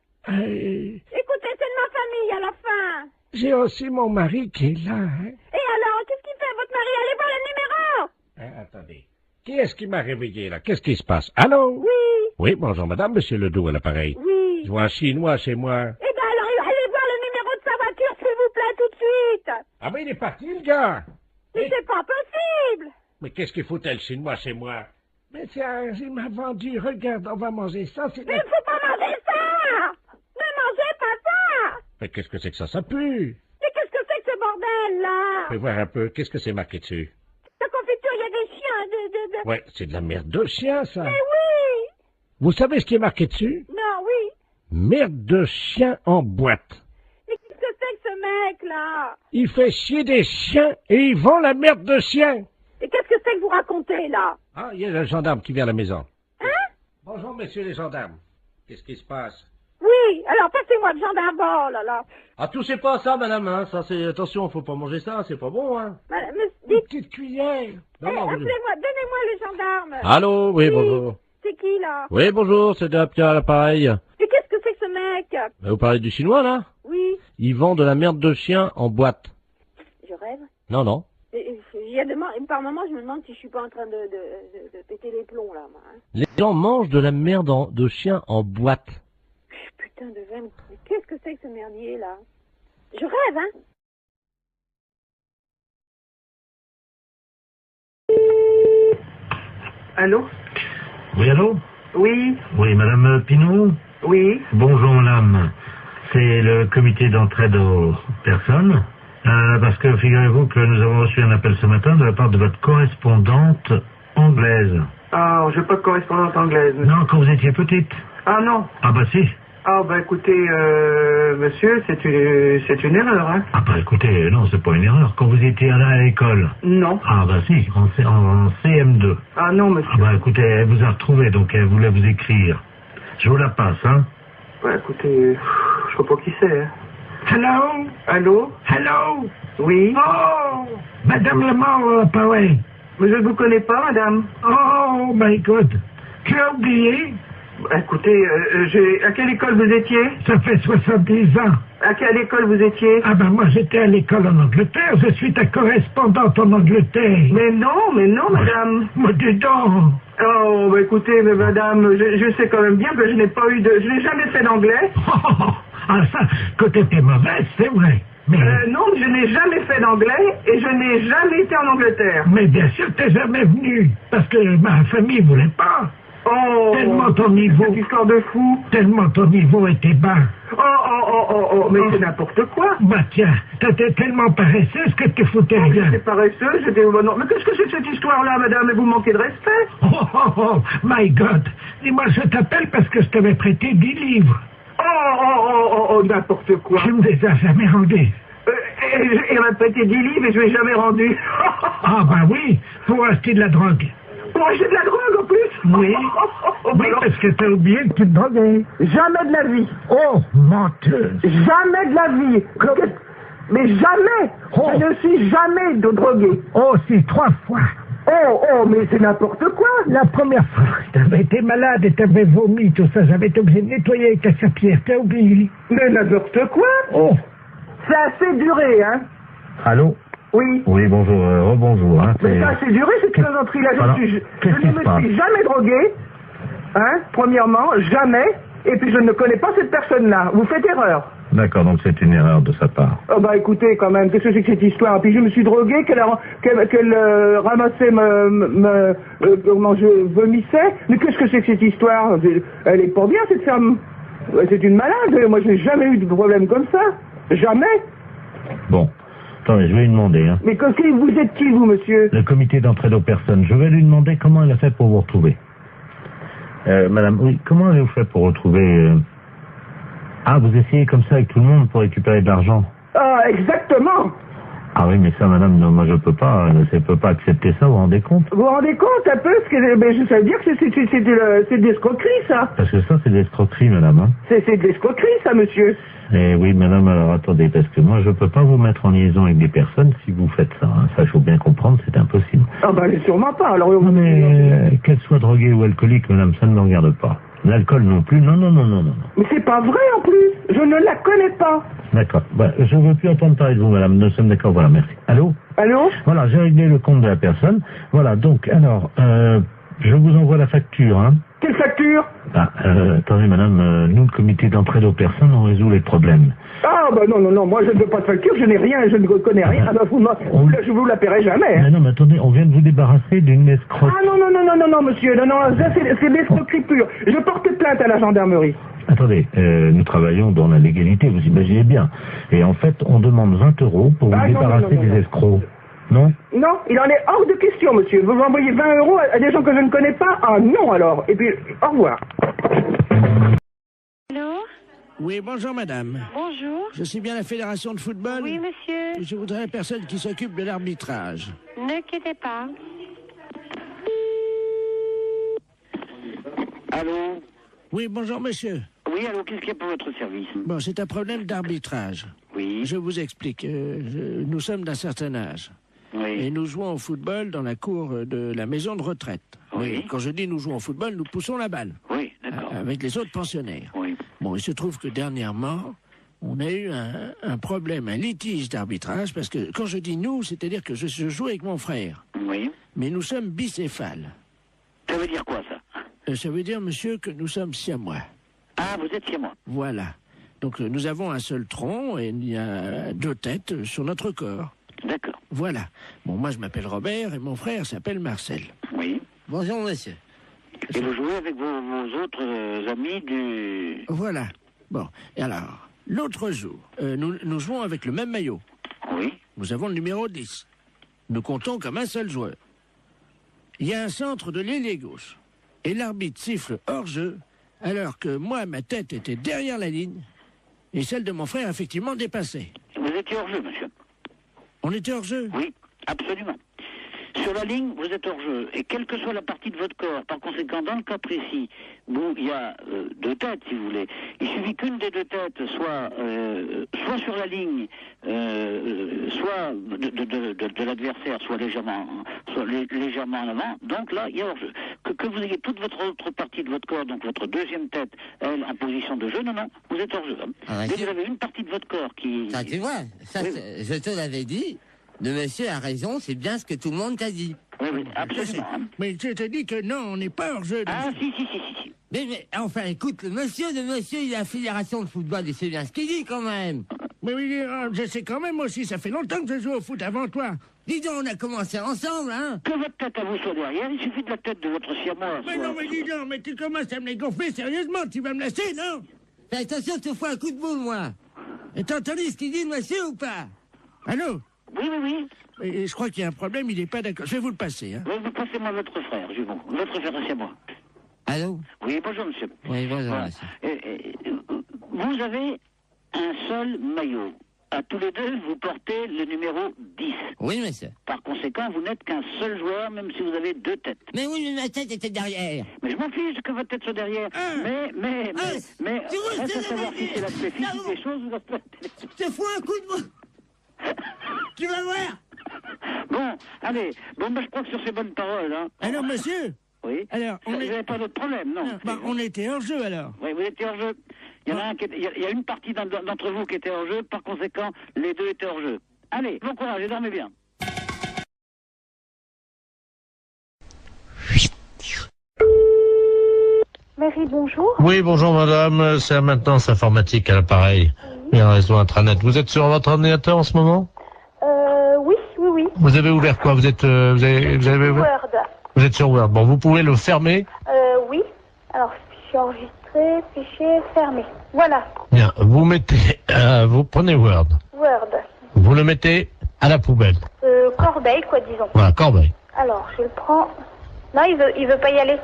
Écoutez, c'est de ma famille, à la fin! J'ai aussi mon mari qui est là, hein. Et alors, qu'est-ce qu'il fait, votre mari? Allez voir le numéro! Attendez. Qui est-ce qui m'a réveillé, là? Qu'est-ce qui se passe? Allô? Oui! Oui, bonjour, madame, monsieur Ledoux à l'appareil. Oui! Je vois un Chinois chez moi. Eh ben alors, allez voir le numéro de sa voiture, s'il vous plaît, tout de suite! Ah ben, il est parti, le gars! Mais c'est pas possible! Mais qu'est-ce qu'il foutait, le Chinois, chez moi? Mais tiens, il m'a vendu. Regarde, on va manger ça, c'est... Mais il faut pas manger ça! Ne mangez pas ça! Mais qu'est-ce que c'est que ça pue! Mais qu'est-ce que c'est que ce bordel, là? Fais voir un peu, qu'est-ce que c'est marqué dessus? La confiture, il y a des chiens, Ouais, c'est de la merde de chien, ça! Mais oui! Vous savez ce qui est marqué dessus? Non, oui! Merde de chien en boîte! Mais qu'est-ce que c'est que ce mec-là? Il fait chier des chiens et il vend la merde de chien! Et qu'est-ce que c'est que vous racontez, là? Ah, il y a le gendarme qui vient à la maison. Hein? Bonjour, messieurs les gendarmes. Qu'est-ce qui se passe? Oui, alors passez-moi le gendarme, oh là là. Ah, touchez pas à ça, madame, hein. Ça, c'est... Attention, faut pas manger ça, c'est pas bon, hein. Une petite cuillère. Appelez-moi, donnez-moi le gendarme. Allô, oui, bonjour. C'est qui, là? Oui, bonjour, c'est Pierre à l'appareil. Mais qu'est-ce que c'est que ce mec? Vous parlez du chinois, là? Oui. Il vend de la merde de chien en boîte. Je rêve? Non. Par moment, je me demande si je suis pas en train de péter les plombs, là, moi. Hein. Les gens mangent de la merde de chien en boîte. Putain de veine. Mais qu'est-ce que c'est que ce merdier, là? Je rêve, hein? Allô? Oui, allô? Oui. Oui, madame Pinot? Oui. Bonjour, madame. C'est le comité d'entraide aux personnes. Parce que figurez-vous que nous avons reçu un appel ce matin de la part de votre correspondante anglaise. Ah, j'ai pas de correspondante anglaise. Non, quand vous étiez petite. Ah non. Ah bah si. Ah bah écoutez, monsieur, c'est une erreur, hein. Ah bah écoutez, non, c'est pas une erreur. Quand vous étiez là à l'école. Non. Ah bah si, en CM2. Ah non, monsieur. Ah bah écoutez, elle vous a retrouvé, donc elle voulait vous écrire. Je vous la passe, hein. Bah écoutez, je sais pas qui c'est, hein. Hello? Allô? Hello? Oui? Oh! Madame Lamar, pareil. Mais je ne vous connais pas, madame. Oh, my God. Tu as oublié? Écoutez, à quelle école vous étiez? Ça fait 70 ans. À quelle école vous étiez? Ah ben moi j'étais à l'école en Angleterre, je suis ta correspondante en Angleterre. Mais non, madame. Mais dis donc. Oh, bah écoutez, mais madame, je sais quand même bien que je n'ai jamais fait d'anglais. Ah ça, que t'étais mauvaise, c'est vrai. Mais... non, je n'ai jamais fait d'anglais et je n'ai jamais été en Angleterre. Mais bien sûr t'es jamais venu, parce que ma famille voulait pas. Oh, tellement ton niveau... Cette histoire de fou. Tellement ton niveau était bas. Mais c'est n'importe quoi. Bah tiens, t'étais tellement paresseuse que tu foutais rien. J'étais paresseuse, non. Mais qu'est-ce que c'est que cette histoire-là, madame? Vous manquez de respect. Oh, my God. Dis-moi, je t'appelle parce que je t'avais prêté 10 livres. N'importe quoi. Tu me les as jamais rendus. Il m'a prêté 10 livres et je ne l'ai jamais rendu. Ah bah oui, pour acheter de la drogue. Pour acheter de la drogue en plus? Oui. Oui, parce que t'as oublié que tu te droguais. Jamais de la vie. Oh, menteuse. Jamais de la vie. Mais jamais. Oh. Je ne suis jamais drogué. Oh, si, 3 fois. Mais c'est n'importe quoi. La première fois, t'avais été malade et t'avais vomi, tout ça. J'avais été obligé de nettoyer avec ta serpillère. T'as oublié. Mais n'importe quoi. Oh. C'est assez duré, hein. Allô? Oui. Oui, bonjour, rebonjour. Hein, mais ça a assez duré, cette plaisanterie-là. Je ne me suis jamais drogué, hein, premièrement, jamais, et puis je ne connais pas cette personne-là. Vous faites erreur. D'accord, donc c'est une erreur de sa part. Oh bah écoutez, quand même, qu'est-ce que c'est que cette histoire? Puis je me suis drogué, qu'elle ramassait comment je vomissais. Mais qu'est-ce que c'est que cette histoire? Elle est pas bien, cette femme. C'est une malade. Moi, je n'ai jamais eu de problème comme ça. Jamais. Bon. Attendez, je vais lui demander. Hein. Mais vous êtes qui, vous, monsieur? Le comité d'entraide aux personnes. Je vais lui demander comment elle a fait pour vous retrouver. Madame, oui, comment avez-vous fait pour retrouver... Ah, vous essayez comme ça avec tout le monde pour récupérer de l'argent? Ah, exactement. Ah oui, mais ça, madame, non, moi je peux pas accepter ça, vous vous rendez compte? Vous vous rendez compte un peu? Ça veut dire que c'est de l'escroquerie, ça. Parce que ça, c'est de l'escroquerie, madame. Hein. C'est de l'escroquerie, ça, monsieur. Eh oui, madame, alors attendez, parce que moi je peux pas vous mettre en liaison avec des personnes si vous faites ça. Hein. Ça, il faut bien comprendre, c'est impossible. Ah ben, sûrement pas. Alors, non, mais qu'elle soit droguée ou alcoolique, madame, ça ne me regarde pas. L'alcool non plus, non. Mais c'est pas vrai, en plus. Je ne la connais pas. D'accord. Bah, je ne veux plus entendre parler de vous, madame. Nous sommes d'accord, voilà, merci. Allô? Allô? Voilà, j'ai réglé le compte de la personne. Voilà, donc, alors, je vous envoie la facture, hein. Quelle facture? Attendez, madame, nous, le comité d'entraide aux personnes, on résout les problèmes. Ah, bah non, moi je ne veux pas de facture, je n'ai rien, je ne connais rien. Je vous la paierai jamais. Hein. Non, mais attendez, on vient de vous débarrasser d'une escroque. Ah non, monsieur, non, ça c'est l'escroquerie pure. Je porte plainte à la gendarmerie. Attendez, nous travaillons dans la légalité, vous imaginez bien. Et en fait, on demande 20 € pour vous débarrasser des escrocs. Non? Non, il en est hors de question, monsieur. Vous envoyez 20 € à des gens que je ne connais pas? Ah non, alors. Et puis, au revoir. Allô? Oui, bonjour, madame. Bonjour. Je suis bien la fédération de football? Oui, monsieur. Je voudrais la personne qui s'occupe de l'arbitrage. Ne quittez pas. Allô? Oui, bonjour, monsieur. Oui, allô, qu'est-ce qu'il y a pour votre service? Bon, c'est un problème d'arbitrage. Oui. Je vous explique. Nous sommes d'un certain âge. Oui. Et nous jouons au football dans la cour de la maison de retraite. Oui. Et quand je dis nous jouons au football, nous poussons la balle. Oui, d'accord. Avec les autres pensionnaires. Oui. Bon, il se trouve que dernièrement, on a eu un problème, un litige d'arbitrage, parce que quand je dis nous, c'est-à-dire que je joue avec mon frère. Oui. Mais nous sommes bicéphales. Ça veut dire quoi, ça? Ça veut dire, monsieur, que nous sommes siamois. Ah, vous êtes siamois. Voilà. Donc nous avons un seul tronc et il y a 2 têtes sur notre corps. D'accord. Voilà. Bon, moi je m'appelle Robert et mon frère s'appelle Marcel. Oui. Bonjour, monsieur. Et vous jouez avec vos autres amis du... Voilà. Bon, et alors, l'autre jour, nous jouons avec le même maillot. Oui. Nous avons le numéro 10. Nous comptons comme un seul joueur. Il y a un centre de l'ailier gauche. Et l'arbitre siffle hors-jeu, alors que moi, ma tête était derrière la ligne, et celle de mon frère, effectivement, dépassait. Vous étiez hors-jeu, monsieur? On était hors-jeu? Oui, absolument. Sur la ligne, vous êtes hors-jeu. Et quelle que soit la partie de votre corps, par conséquent, dans le cas précis, où il y a 2 têtes, si vous voulez, il suffit qu'une des 2 têtes soit sur la ligne, soit de l'adversaire, soit légèrement en avant. Donc là, il y a hors-jeu. que vous ayez toute votre autre partie de votre corps, donc votre deuxième tête, elle, en position de jeu, non, vous êtes hors jeu. Hein. Ah, Dès que vous avez une partie de votre corps qui... Ça, tu vois, ça, Oui. je te l'avais dit. Le monsieur a raison, c'est bien ce que tout le monde t'a dit. Oui, absolument. Hein. Mais je te dis que non, on n'est pas hors jeu. Ah, si. Mais enfin, écoute, le monsieur, il a la fédération de football, il sait bien ce qu'il dit quand même. Mais oui, je sais quand même aussi, ça fait longtemps que je joue au foot avant toi. Dis donc, on a commencé ensemble, hein. Que votre tête à vous soit derrière, il suffit de la tête de votre siamois. Mais non, mais dis donc, mais tu commences à me les gonfler sérieusement, tu vas me laisser, non? Fais attention, je te fous un coup de boule, moi. Et t'as entendu ce qu'il dit, le monsieur, ou pas? Allô? Oui. Et je crois qu'il y a un problème, il n'est pas d'accord. Je vais vous le passer, hein. Oui, vous passez-moi votre frère, Jumeau. Votre frère, c'est moi. Allô? Oui, bonjour, monsieur. Oui, bonjour, Voilà. monsieur. Vous avez un seul maillot. À tous les deux, vous portez le numéro 10. Oui, monsieur. Par conséquent, vous n'êtes qu'un seul joueur, même si vous avez deux têtes. Mais oui, mais ma tête était derrière. Mais je m'en fiche que votre tête soit derrière. Mais, reste à savoir si c'est l'aspect physique des choses ou l'aspect... Je te fous un coup de boule. Tu vas voir. Bon, allez. Bon, je crois que sur ces bonnes paroles, hein... Alors, monsieur? Oui. Alors, vous n'avez pas d'autre problème, non? On était hors jeu, alors. Oui, vous étiez hors jeu. Il y en a un qui était, il y a une partie d'entre vous qui était hors jeu, par conséquent, les deux étaient hors jeu. Allez, bon courage et dormez bien. Marie, bonjour. Oui, bonjour madame, c'est la maintenance informatique à l'appareil. Et un réseau intranet. Vous êtes sur votre ordinateur en ce moment? Oui. Vous avez ouvert quoi? Vous êtes, vous avez ouvert? Word. Vous êtes sur Word. Bon, vous pouvez le fermer. Oui. Alors, fichier enregistré, fichier fermé. Voilà. Bien, vous mettez, vous prenez Word. Word. Vous le mettez à la poubelle. Corbeille, quoi, disons. Voilà, corbeille. Alors, je le prends. Non, il veut pas y aller.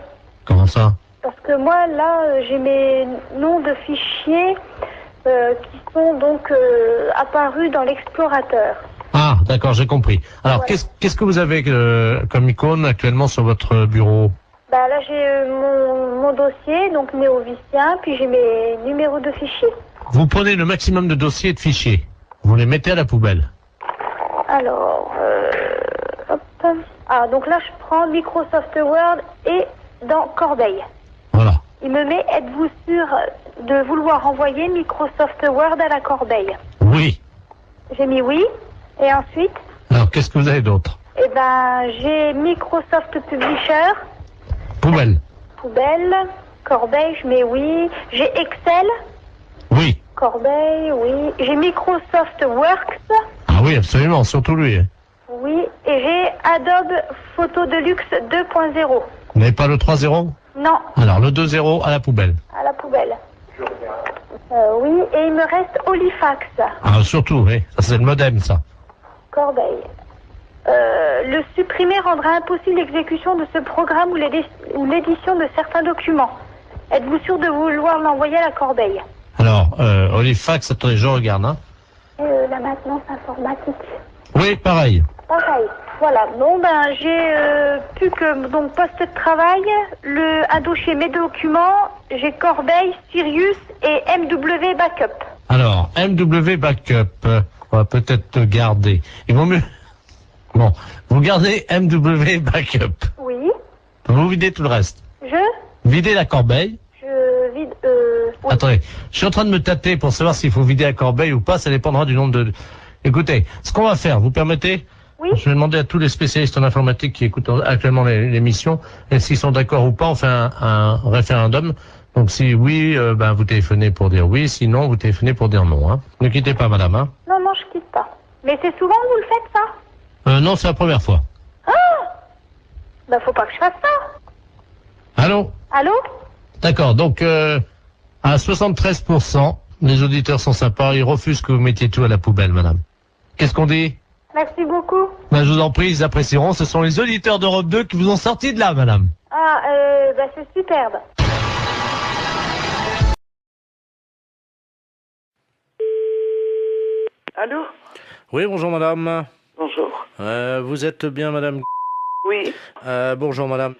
Comment ça? Parce que moi, là, j'ai mes noms de fichiers qui sont donc apparus dans l'explorateur. Ah, d'accord, j'ai compris. Alors, Voilà. qu'est-ce que vous avez comme icône actuellement sur votre bureau? Bah là, j'ai mon dossier, donc néovicien, puis j'ai mes numéros de fichiers. Vous prenez le maximum de dossiers et de fichiers. Vous les mettez à la poubelle. Alors, hop. Ah, donc là, je prends Microsoft Word et dans Corbeille. Voilà. Il me met, êtes-vous sûr de vouloir envoyer Microsoft Word à la corbeille? Oui. J'ai mis oui. Et ensuite? Alors, qu'est-ce que vous avez d'autre? Eh ben, j'ai Microsoft Publisher. Poubelle. Poubelle. Corbeille, je mets oui. J'ai Excel. Oui. Corbeille, oui. J'ai Microsoft Works. Ah oui, absolument, surtout lui. Hein. Oui. Et j'ai Adobe Photo Deluxe 2.0. Vous n'avez pas le 3.0? Non, Alors, le 2.0 à la poubelle. à la poubelle. Oui, et il me reste Olifax. Ah, surtout, oui. Ça, c'est le modem, ça. Corbeille. Le supprimer rendra impossible l'exécution de ce programme ou l'édition de certains documents. Êtes-vous sûr de vouloir l'envoyer à la corbeille? Alors, Olifax, attendez, je regarde. Hein. La maintenance informatique. Oui, pareil. Pareil. Voilà. Bon, ben, j'ai plus que donc poste de travail, un dossier mes documents, j'ai Corbeille, Sirius et MW Backup. Alors, MW Backup, on va peut-être garder. Il vaut mieux... Bon, vous gardez MW Backup. Oui. Vous videz tout le reste. Videz la corbeille. Je vide... oui. Attendez, je suis en train de me tâter pour savoir s'il faut vider la corbeille ou pas, ça dépendra du nombre de... Écoutez, ce qu'on va faire, vous permettez? Oui. Je vais demander à tous les spécialistes en informatique qui écoutent actuellement l'émission, et s'ils sont d'accord ou pas, on fait un référendum. Donc si oui, ben vous téléphonez pour dire oui, sinon vous téléphonez pour dire non. Hein. Ne quittez pas, madame. Hein. Non, je quitte pas. Mais c'est souvent que vous le faites, ça? Non, c'est la première fois. Ah! Ben, faut pas que je fasse ça. Allô? Allô? D'accord, donc à 73%, les auditeurs sont sympas, ils refusent que vous mettiez tout à la poubelle, madame. Qu'est-ce qu'on dit? Merci beaucoup. Ben, je vous en prie, ils apprécieront. Ce sont les auditeurs d'Europe 2 qui vous ont sorti de là, madame. Ah, ben, c'est superbe. Allô? Oui, bonjour madame. Bonjour. Vous êtes bien madame? Oui. Bonjour madame.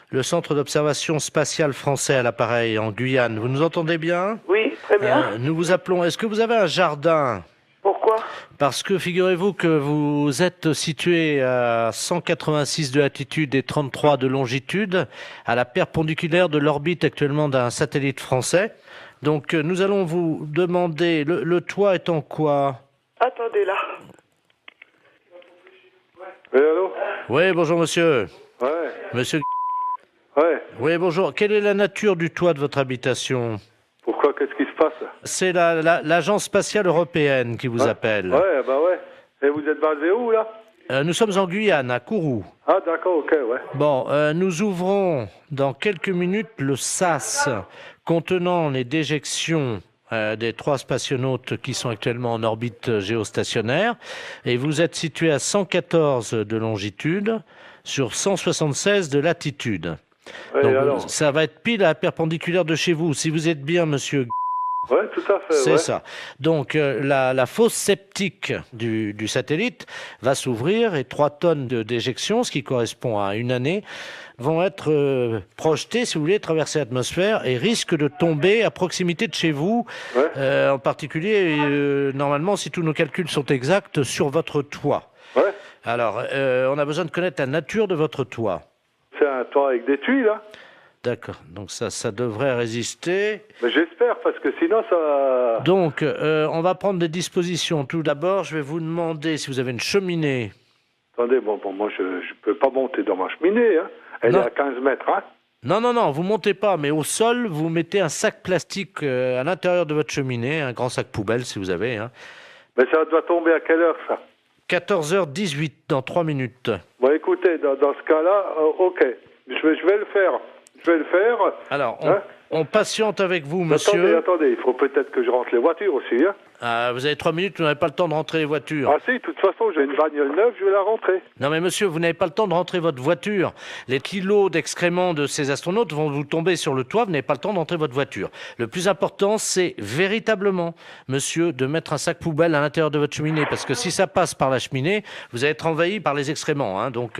Le centre d'observation spatiale français à l'appareil en Guyane. Vous nous entendez bien? Oui, très bien. Nous vous appelons. Est-ce que vous avez un jardin? Pourquoi? Parce que figurez-vous que vous êtes situé à 186 de latitude et 33 de longitude, à la perpendiculaire de l'orbite actuellement d'un satellite français. Donc nous allons vous demander, le toit est en quoi? Attendez là. Oui, allô? Oui, bonjour monsieur. Ouais. Monsieur. Ouais. Oui, bonjour. Quelle est la nature du toit de votre habitation? Pourquoi? Qu'est-ce qui se passe? C'est l'Agence spatiale européenne qui vous appelle. Ouais, bah ouais. Et vous êtes basé où, là? Nous sommes en Guyane, à Kourou. Ah, d'accord, ok, ouais. Bon, nous ouvrons dans quelques minutes le SAS contenant les déjections des 3 spationautes qui sont actuellement en orbite géostationnaire. Et vous êtes situé à 114 de longitude sur 176 de latitude. Ouais, donc, alors ça va être pile à la perpendiculaire de chez vous, si vous êtes bien, monsieur. Ouais, tout à fait. C'est ouais. ça. Donc, la fosse septique du satellite va s'ouvrir et 3 tonnes de déjection, ce qui correspond à une année, vont être projetées, si vous voulez, traverser l'atmosphère et risquent de tomber à proximité de chez vous, en particulier, normalement, si tous nos calculs sont exacts, sur votre toit. Ouais. Alors, on a besoin de connaître la nature de votre toit. C'est un toit avec des tuiles, là. D'accord, donc ça devrait résister. Mais j'espère, parce que sinon ça... Donc, on va prendre des dispositions. Tout d'abord, je vais vous demander si vous avez une cheminée. Attendez, bon moi je peux pas monter dans ma cheminée, hein. Elle est à 15 mètres, hein. Non, vous montez pas, mais au sol, vous mettez un sac plastique à l'intérieur de votre cheminée, un grand sac poubelle si vous avez. Hein. Mais ça doit tomber à quelle heure, ça? 14h18, dans 3 minutes. Bon, écoutez, dans ce cas-là, ok, je vais le faire. Je vais le faire. Alors, on patiente avec vous, monsieur. Attendez, il faut peut-être que je rentre les voitures aussi, hein. Vous avez 3 minutes, vous n'avez pas le temps de rentrer les voitures. Ah si, de toute façon, j'ai une bagnole neuve, je vais la rentrer. Non mais monsieur, vous n'avez pas le temps de rentrer votre voiture. Les kilos d'excréments de ces astronautes vont vous tomber sur le toit, vous n'avez pas le temps de rentrer votre voiture. Le plus important, c'est véritablement, monsieur, de mettre un sac poubelle à l'intérieur de votre cheminée, parce que si ça passe par la cheminée, vous allez être envahi par les excréments, hein, donc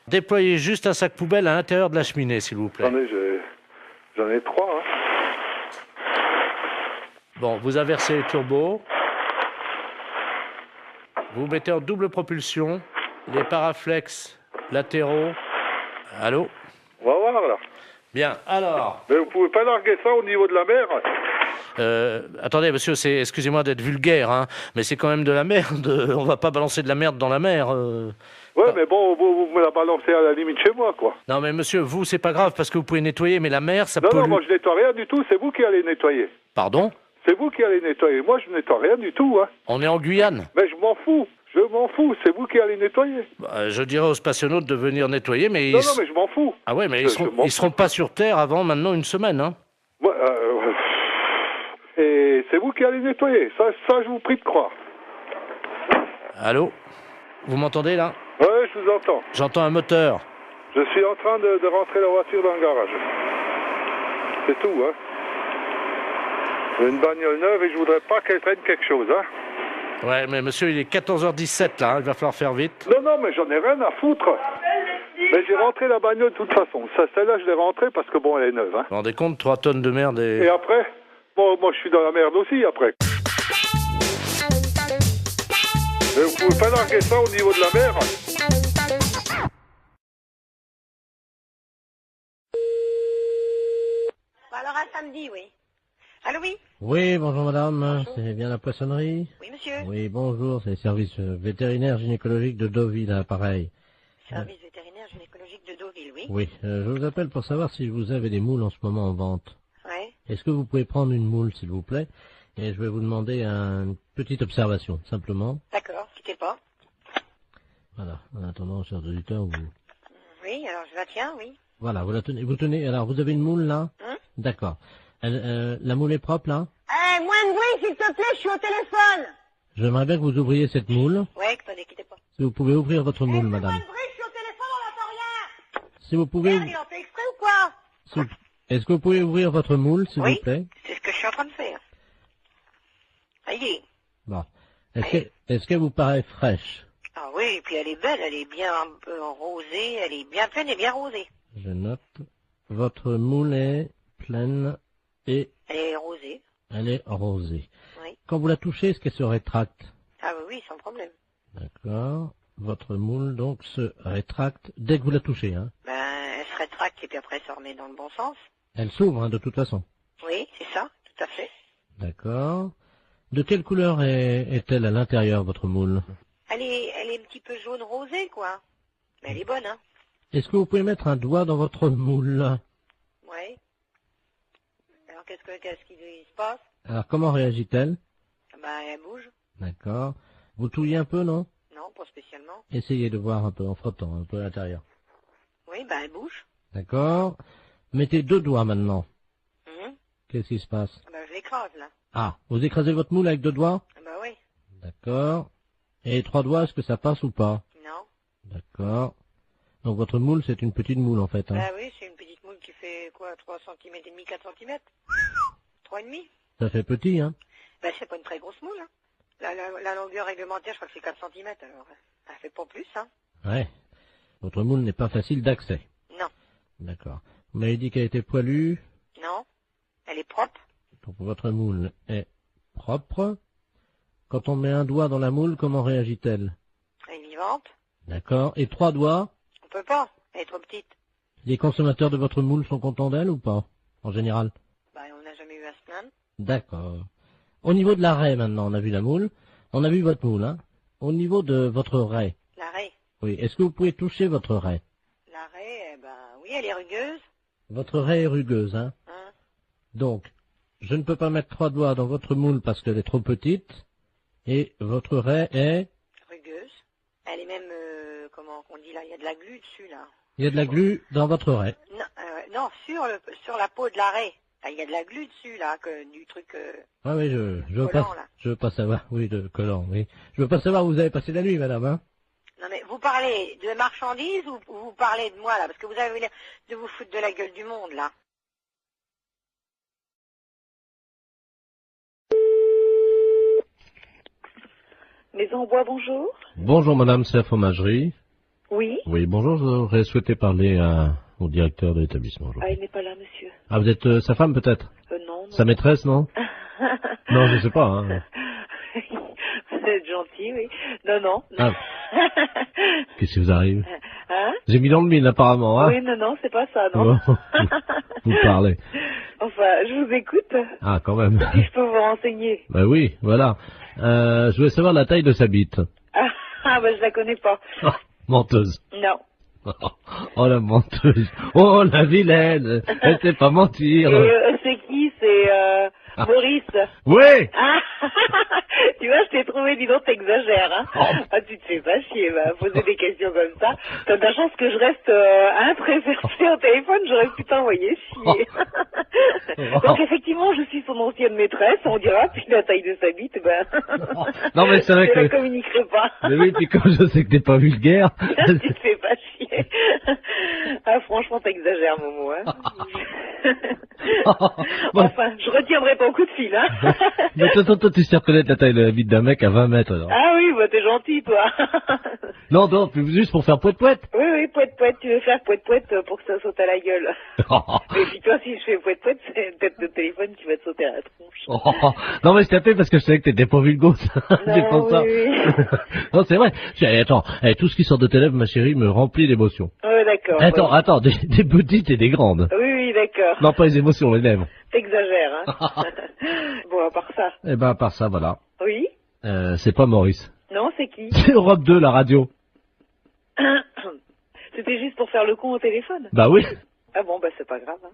déployez juste un sac poubelle à l'intérieur de la cheminée, s'il vous plaît. Attendez, j'en ai 3, hein. Bon, vous inversez les turbos. Vous mettez en double propulsion les paraflex latéraux. Allô? On va voir, là. Bien, alors... Mais vous pouvez pas larguer ça au niveau de la mer? Attendez, monsieur, excusez-moi d'être vulgaire, hein, mais c'est quand même de la merde. On va pas balancer de la merde dans la mer. Ouais, mais bon, vous me la balancez à la limite chez moi, quoi. Non, mais monsieur, vous, c'est pas grave, parce que vous pouvez nettoyer, mais la mer, ça pollue. pollue... Non, moi, je nettoie rien du tout, c'est vous qui allez nettoyer. Pardon? C'est vous qui allez nettoyer. Moi, je nettoie rien du tout, hein. On est en Guyane. Mais je m'en fous. C'est vous qui allez nettoyer. Je dirais aux spationautes de venir nettoyer, mais... Non, mais je m'en fous. Ah ouais, mais ils seront pas sur Terre avant maintenant une semaine, hein. Ouais, et c'est vous qui allez nettoyer. Ça, je vous prie de croire. Allô? Vous m'entendez, là? Ouais, je vous entends. J'entends un moteur. Je suis en train de rentrer la voiture dans le garage. C'est tout, hein. J'ai une bagnole neuve et je voudrais pas qu'elle traîne quelque chose, hein. Ouais, mais monsieur, il est 14h17, là, hein, il va falloir faire vite. Non, mais j'en ai rien à foutre. Mais j'ai rentré la bagnole de toute façon. Celle-là, je l'ai rentrée parce que, bon, elle est neuve, hein. Vous vous rendez compte, 3 tonnes de merde et... Et après? Bon, moi, je suis dans la merde aussi, après. Mais vous pouvez pas larguer ça au niveau de la mer? Alors, à samedi, oui. Allô, oui? Oui, bonjour madame, c'est bien la poissonnerie? Oui, monsieur. Oui, bonjour, c'est le service vétérinaire gynécologique de Deauville, à pareil. Service vétérinaire gynécologique de Deauville, oui. Oui, je vous appelle pour savoir si vous avez des moules en ce moment en vente. Oui. Est-ce que vous pouvez prendre une moule, s'il vous plaît? Et je vais vous demander une petite observation, simplement. D'accord, quittez pas. Voilà, en attendant, chers auditeurs, vous... Oui, alors je la tiens, oui. Voilà, vous la tenez, alors vous avez une moule là? D'accord. La moule est propre là? Eh, moins de bruit, s'il te plaît, je suis au téléphone. J'aimerais bien que vous ouvriez cette moule. Oui, attendez, quittez pas. Si vous pouvez ouvrir votre moule, madame. Moins de bruit, je suis au téléphone, on n'entend rien. Si vous pouvez... Merde, il en fait exprès ou quoi? Est-ce que vous pouvez ouvrir votre moule, s'il vous plaît? C'est ce que je suis en train de faire. Ça y est. Bon. Est-ce qu'elle vous paraît fraîche? Ah oui, et puis elle est belle, elle est bien un peu rosée, elle est bien pleine et bien rosée. Je note. Votre moule est pleine et... Elle est rosée. Elle est rosée. Oui. Quand vous la touchez, est-ce qu'elle se rétracte? Ah oui, sans problème. D'accord. Votre moule, donc, se rétracte dès que vous la touchez, hein. Ben, elle se rétracte et puis après, elle se remet dans le bon sens. Elle s'ouvre, hein, de toute façon. Oui, c'est ça, tout à fait. D'accord. De quelle couleur est-elle à l'intérieur, votre moule? Elle est un petit peu jaune rosé, quoi. Mais elle est bonne, hein. Est-ce que vous pouvez mettre un doigt dans votre moule? Oui. Alors, qu'est-ce qui se passe? Alors, comment réagit-elle? Ben, elle bouge. D'accord. Vous touillez un peu, non? Non, pas spécialement. Essayez de voir un peu en frottant, un peu à l'intérieur. Oui, ben, elle bouge. D'accord. Mettez 2 doigts maintenant. Mhm. Qu'est-ce qui se passe? Ben, je l'écrase, là. Ah, vous écrasez votre moule avec 2 doigts? Ben oui. D'accord. Et 3 doigts, est-ce que ça passe ou pas? Non. D'accord. Donc votre moule, c'est une petite moule en fait. Hein. Ben oui, c'est une petite moule qui fait quoi, 3 cm et demi, 4 cm 3,5. Ça fait petit, hein? Ben c'est pas une très grosse moule, hein. La longueur réglementaire, je crois que c'est 4 cm, alors elle fait pas plus, hein. Ouais. Votre moule n'est pas facile d'accès. Non. D'accord. Vous m'avez dit qu'elle était poilue. Non. Elle est propre. Donc votre moule est propre. Quand on met un doigt dans la moule, comment réagit-elle? Elle est vivante. D'accord. Et 3 doigts? On peut pas, elle est trop petite. Les consommateurs de votre moule sont contents d'elle ou pas? En général? Ben on n'a jamais eu à se plaindre. D'accord. Au niveau de la raie maintenant, on a vu la moule. On a vu votre moule, hein. Au niveau de votre raie. La raie. Oui. Est-ce que vous pouvez toucher votre raie? La raie, ben oui, elle est rugueuse. Votre raie est rugueuse, hein. Donc, je ne peux pas mettre 3 doigts dans votre moule parce qu'elle est trop petite. Et votre raie est... Rugueuse. Elle est même, comment on dit là, il y a de la glu dessus, là. Il y a de la glu dans votre raie. Non, non, sur la peau de la raie. Il y a de la glu dessus, là, du truc... Ah oui, je veux collant, pas, là. je veux pas savoir, oui, de collant, oui. Je veux pas savoir où vous avez passé la nuit, madame, hein. Non mais vous parlez de marchandises ou vous parlez de moi, là? Parce que vous avez l'air de vous foutre de la gueule du monde, là. Maison Bois, bonjour. Bonjour, madame, c'est la fromagerie. Oui. Oui, bonjour, j'aurais souhaité parler au directeur de l'établissement. Ah, il n'est pas là, monsieur. Ah, vous êtes sa femme, peut-être? Non, non. Sa maîtresse, non? Non, je sais pas, hein. Vous êtes gentil, oui. Non, non. Ah. Qu'est-ce qui vous arrive? Hein? J'ai mis dans le mille, apparemment, hein? Oui, non, non, c'est pas ça, non. Vous parlez. Enfin, je vous écoute. Ah, quand même. Si je peux vous renseigner. Ben oui, voilà. Je voulais savoir la taille de sa bite. Ah, ben je la connais pas. Oh, menteuse. Non. Oh, la menteuse. Oh, la vilaine. Elle sait pas mentir. C'est qui? C'est Maurice. Oui. Ah, tu vois, je t'ai trouvé, dis donc, t'exagères, hein. Oh. Ah, tu te fais pas chier, va poser des questions comme ça. T'as de la chance que je reste très versée au téléphone, j'aurais pu t'envoyer chier. Donc, effectivement, je suis son ancienne maîtresse, on dira, puis la taille de sa bite, ben... Non, mais c'est vrai je que... la communiquerai pas. Mais oui, puis comme je sais que t'es pas vulgaire... Tu te fais pas chier. Ah, franchement, t'exagères, Momo, hein. Enfin, je retiendrai ton coup de fil, hein. Mais toi, tu sais reconnaître la taille de la bite d'un mec à 20 mètres, alors. Ah oui, bah t'es gentil, toi. Non, non, juste pour faire poète-poète. Oui, oui, poète-poète, tu veux faire poète-poète pour que ça saute à la gueule. Et puis toi, si je fais poète-poète, c'est peut-être le téléphone qui va te sauter à la tronche. Non, mais je t'appelais parce que je savais que t'étais pas vulgose. C'est pour ça. Oui. Non, c'est vrai. Attends, tout ce qui sort de tes lèvres, ma chérie, me remplit d'émotions. Oui, d'accord. Attends, des petites et des grandes. Oui, oui, d'accord. Non, pas les émotions, les lèvres. T'exagères, hein. Bon, à part ça. Eh ben, à part ça, voilà. Oui. C'est pas Maurice. Non, c'est qui? C'est Europe 2, la radio. C'était juste pour faire le con au téléphone? Bah oui. Ah bon, bah c'est pas grave, hein.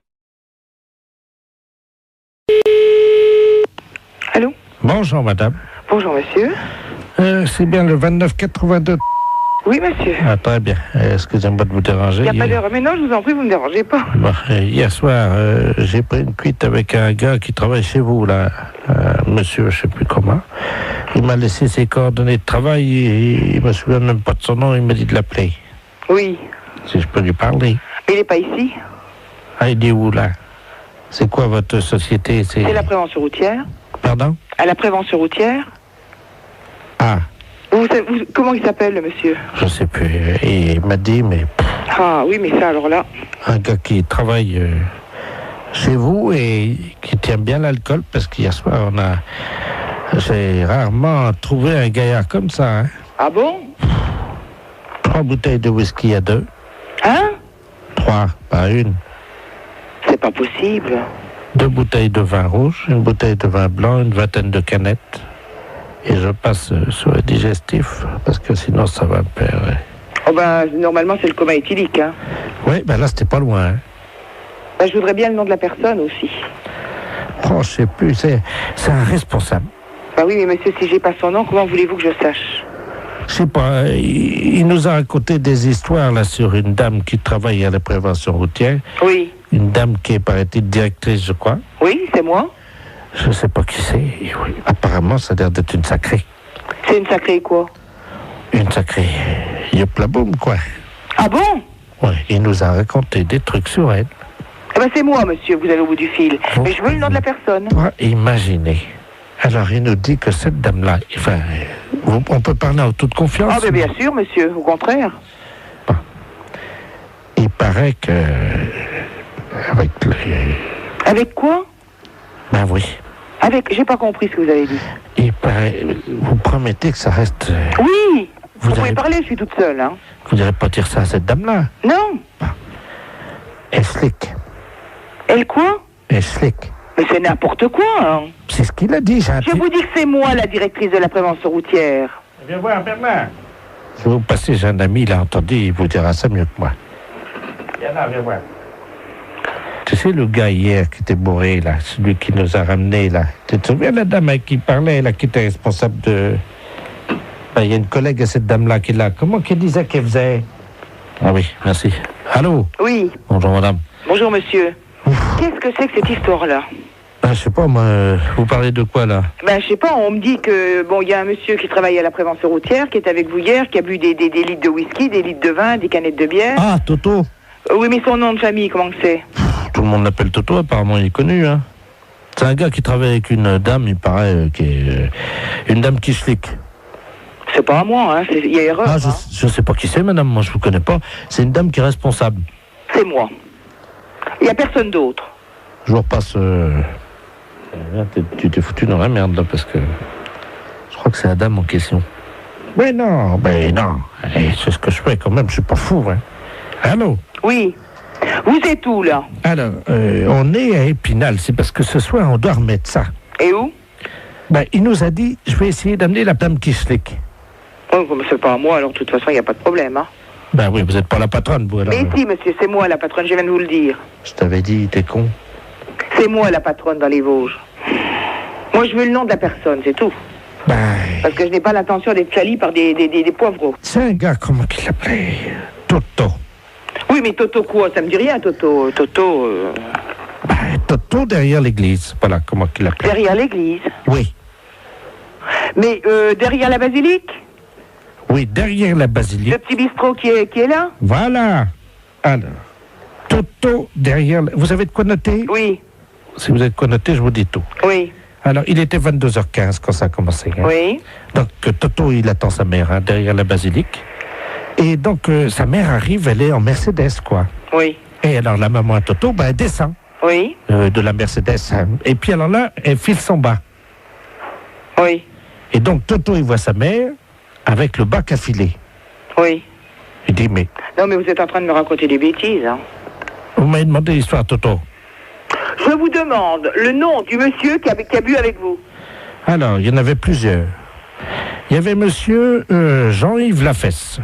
Allô? Bonjour, madame. Bonjour, monsieur. C'est bien le 2982. Oui, monsieur. Ah, très bien. Excusez-moi de vous déranger. Il n'y a pas d'heure. Mais non, je vous en prie, vous ne me dérangez pas. Bon, hier soir, j'ai pris une cuite avec un gars qui travaille chez vous, là. Monsieur, je sais plus comment. Il m'a laissé ses coordonnées de travail et il me souvient même pas de son nom. Il m'a dit de l'appeler. Oui. Si je peux lui parler. Il n'est pas ici. Ah, il est où, là? C'est quoi votre société? C'est la prévention routière. Pardon? À la prévention routière. Ah. Comment il s'appelle, le monsieur? Je sais plus. Il m'a dit, mais... Ah oui, mais ça, alors là... Un gars qui travaille chez vous et qui tient bien l'alcool, parce qu'hier soir, on a J'ai rarement trouvé un gaillard comme ça. Hein. Ah bon? 3 bouteilles de whisky à 2. Hein? 3, pas une. C'est pas possible. 2 bouteilles de vin rouge, une bouteille de vin blanc, une vingtaine de canettes. Et je passe sur le digestif, parce que sinon ça va me perdre. Oh ben, normalement c'est le coma éthylique, hein. Oui, ben là c'était pas loin. Hein. Ben, je voudrais bien le nom de la personne aussi. Oh, je sais plus, c'est un responsable. Ben oui, mais monsieur, si j'ai pas son nom, comment voulez-vous que je sache? Je sais pas, il nous a raconté des histoires là sur une dame qui travaille à la prévention routière. Oui. Une dame qui est, paraît-il, directrice, je crois. Oui, c'est moi. Je sais pas qui c'est. Oui. Apparemment, ça a l'air d'être une sacrée. C'est une sacrée quoi? Une sacrée yop la boum, quoi. Ah bon? Ouais, il nous a raconté des trucs sur elle. Eh ben c'est moi, monsieur, vous allez au bout du fil. Mais je veux le nom de la personne. Imaginez. Alors, il nous dit que cette dame-là, enfin, on peut parler en toute confiance. Ah, ben bien sûr, monsieur, au contraire. Bon. Il paraît que... Avec quoi? Ben oui. Avec... J'ai pas compris ce que vous avez dit. Il paraît... Vous promettez que ça reste... Oui. Vous pouvez parler, je suis toute seule, hein. Vous n'allez pas dire ça à cette dame-là? Non. Elle slick. Elle quoi? Elle slick. Mais c'est n'importe quoi, hein. C'est ce qu'il a dit, Je vous dis que c'est moi, la directrice de la prévention routière. Viens voir, Bernard. Je vais vous passer, j'ai un ami, il a entendu, il vous dira ça mieux que moi. Viens là, viens voir. Tu sais, le gars hier qui était bourré, là, celui qui nous a ramenés, là. Tu te souviens, la dame avec qui parlait, là, qui était responsable de... Il y a une collègue à cette dame-là qui est là. Comment qu'elle disait qu'elle faisait? Ah oui, merci. Allô? Oui. Bonjour, madame. Bonjour, monsieur. Qu'est-ce que c'est que cette histoire-là? Ben, je sais pas, moi, vous parlez de quoi, là? Ben, je sais pas, on me dit que, bon, il y a un monsieur qui travaille à la prévention routière, qui est avec vous hier, qui a bu des litres de whisky, des litres de vin, des canettes de bière. Ah, Toto? Oui, mais son nom de famille, comment que c'est? Tout le monde l'appelle Toto, apparemment, il est connu, hein. C'est un gars qui travaille avec une dame, il paraît, qui est... une dame qui slick. C'est pas à moi, hein, il y a erreur. Ah, je sais pas qui c'est, madame, moi, je vous connais pas. C'est une dame qui est responsable. C'est moi. Il y a personne d'autre. Je vous repasse... Tu t'es foutu dans la merde, là, parce que... Je crois que c'est la dame en question. Mais non, c'est ce que je fais, quand même, je suis pas fou, hein. Allô? Oui. Vous êtes où, là? Alors, on est à Épinal, c'est parce que ce soir, on doit remettre ça. Et où? Ben, il nous a dit, je vais essayer d'amener la dame qui slick. Oh, mais c'est pas à moi, alors, de toute façon, il n'y a pas de problème, hein. Ben oui, vous n'êtes pas la patronne, vous, alors. Mais si, monsieur, c'est moi, la patronne, je viens de vous le dire. Je t'avais dit, t'es con. C'est moi, la patronne, dans les Vosges. Moi, je veux le nom de la personne, c'est tout. Ben... Parce que je n'ai pas l'intention d'être salie par des poivreaux. C'est un gars, comment qu'il l'appelait? Toto. Oui, mais Toto quoi? Ça me dit rien, Toto. Ben, Toto derrière l'église. Voilà, comment qu'il l'appelait. Derrière l'église? Oui. Mais derrière la basilique? Oui, derrière la basilique. Le petit bistrot qui est là? Voilà. Alors, Toto derrière... Vous avez de quoi noter? Oui. Si vous avez de quoi noter, je vous dis tout. Oui. Alors, il était 22h15 quand ça a commencé. Hein. Oui. Donc, Toto, il attend sa mère hein, derrière la basilique. Et donc, sa mère arrive, elle est en Mercedes, quoi. Oui. Et alors, la maman à Toto, ben, elle descend. Oui. De la Mercedes. Hein. Et puis, alors là, elle file son bas. Oui. Et donc, Toto, il voit sa mère avec le bac à filer. Oui. Il dit, mais... Non, mais vous êtes en train de me raconter des bêtises, hein. Vous m'avez demandé l'histoire, Toto. Je vous demande le nom du monsieur qui a bu avec vous. Alors, il y en avait plusieurs. Il y avait monsieur Jean-Yves Lafesse,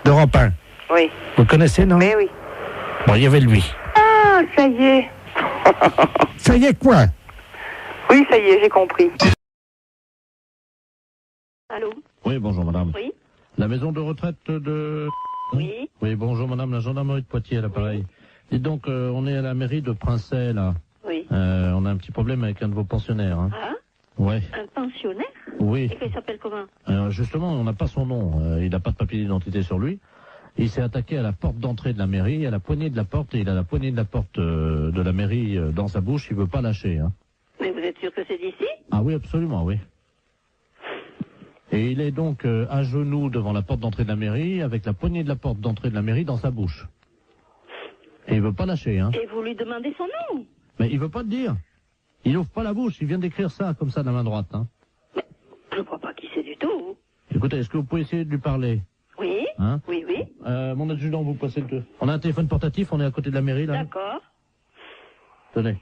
d'Europe 1. Oui. Vous le connaissez, non? Mais oui. Bon, il y avait lui. Ah, ça y est. Ça y est quoi? Oui, ça y est, j'ai compris. Allô? Oui, bonjour madame. Oui. La maison de retraite de... Oui. Oui, bonjour madame, la gendarmerie de Poitiers à l'appareil. Dites donc, on est à la mairie de Princey, là. Oui. On a un petit problème avec un de vos pensionnaires. Hein. Ah? Ouais. Un pensionnaire? Oui. Et il s'appelle comment? Justement, on n'a pas son nom. Il n'a pas de papier d'identité sur lui. Il s'est attaqué à la porte d'entrée de la mairie, à la poignée de la porte, et il a la poignée de la porte de la mairie dans sa bouche. Il veut pas lâcher. Hein. Mais vous êtes sûr que c'est d'ici? Ah oui, absolument, oui. Et il est donc à genoux devant la porte d'entrée de la mairie, avec la poignée de la porte d'entrée de la mairie dans sa bouche. Et il veut pas lâcher, hein. Et vous lui demandez son nom? Mais il veut pas te dire. Il ouvre pas la bouche, il vient d'écrire ça, comme ça, de la main droite, hein. Écoutez, est-ce que vous pouvez essayer de lui parler? Oui. Hein? Oui, oui. Mon adjudant, vous passez le... On a un téléphone portatif, on est à côté de la mairie, là. D'accord. Tenez.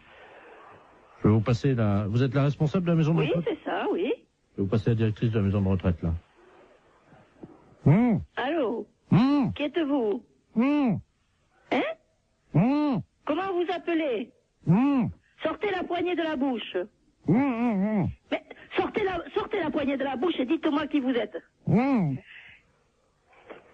Je vais vous passer la... Vous êtes la responsable de la maison de Oui, retraite? c'est ça, oui. Je vais vous passer la directrice de la maison de retraite, là. Allô? Qui êtes-vous? Hein? Comment vous appelez? Sortez la poignée de la bouche. Mais sortez la poignée de la bouche et dites-moi qui vous êtes.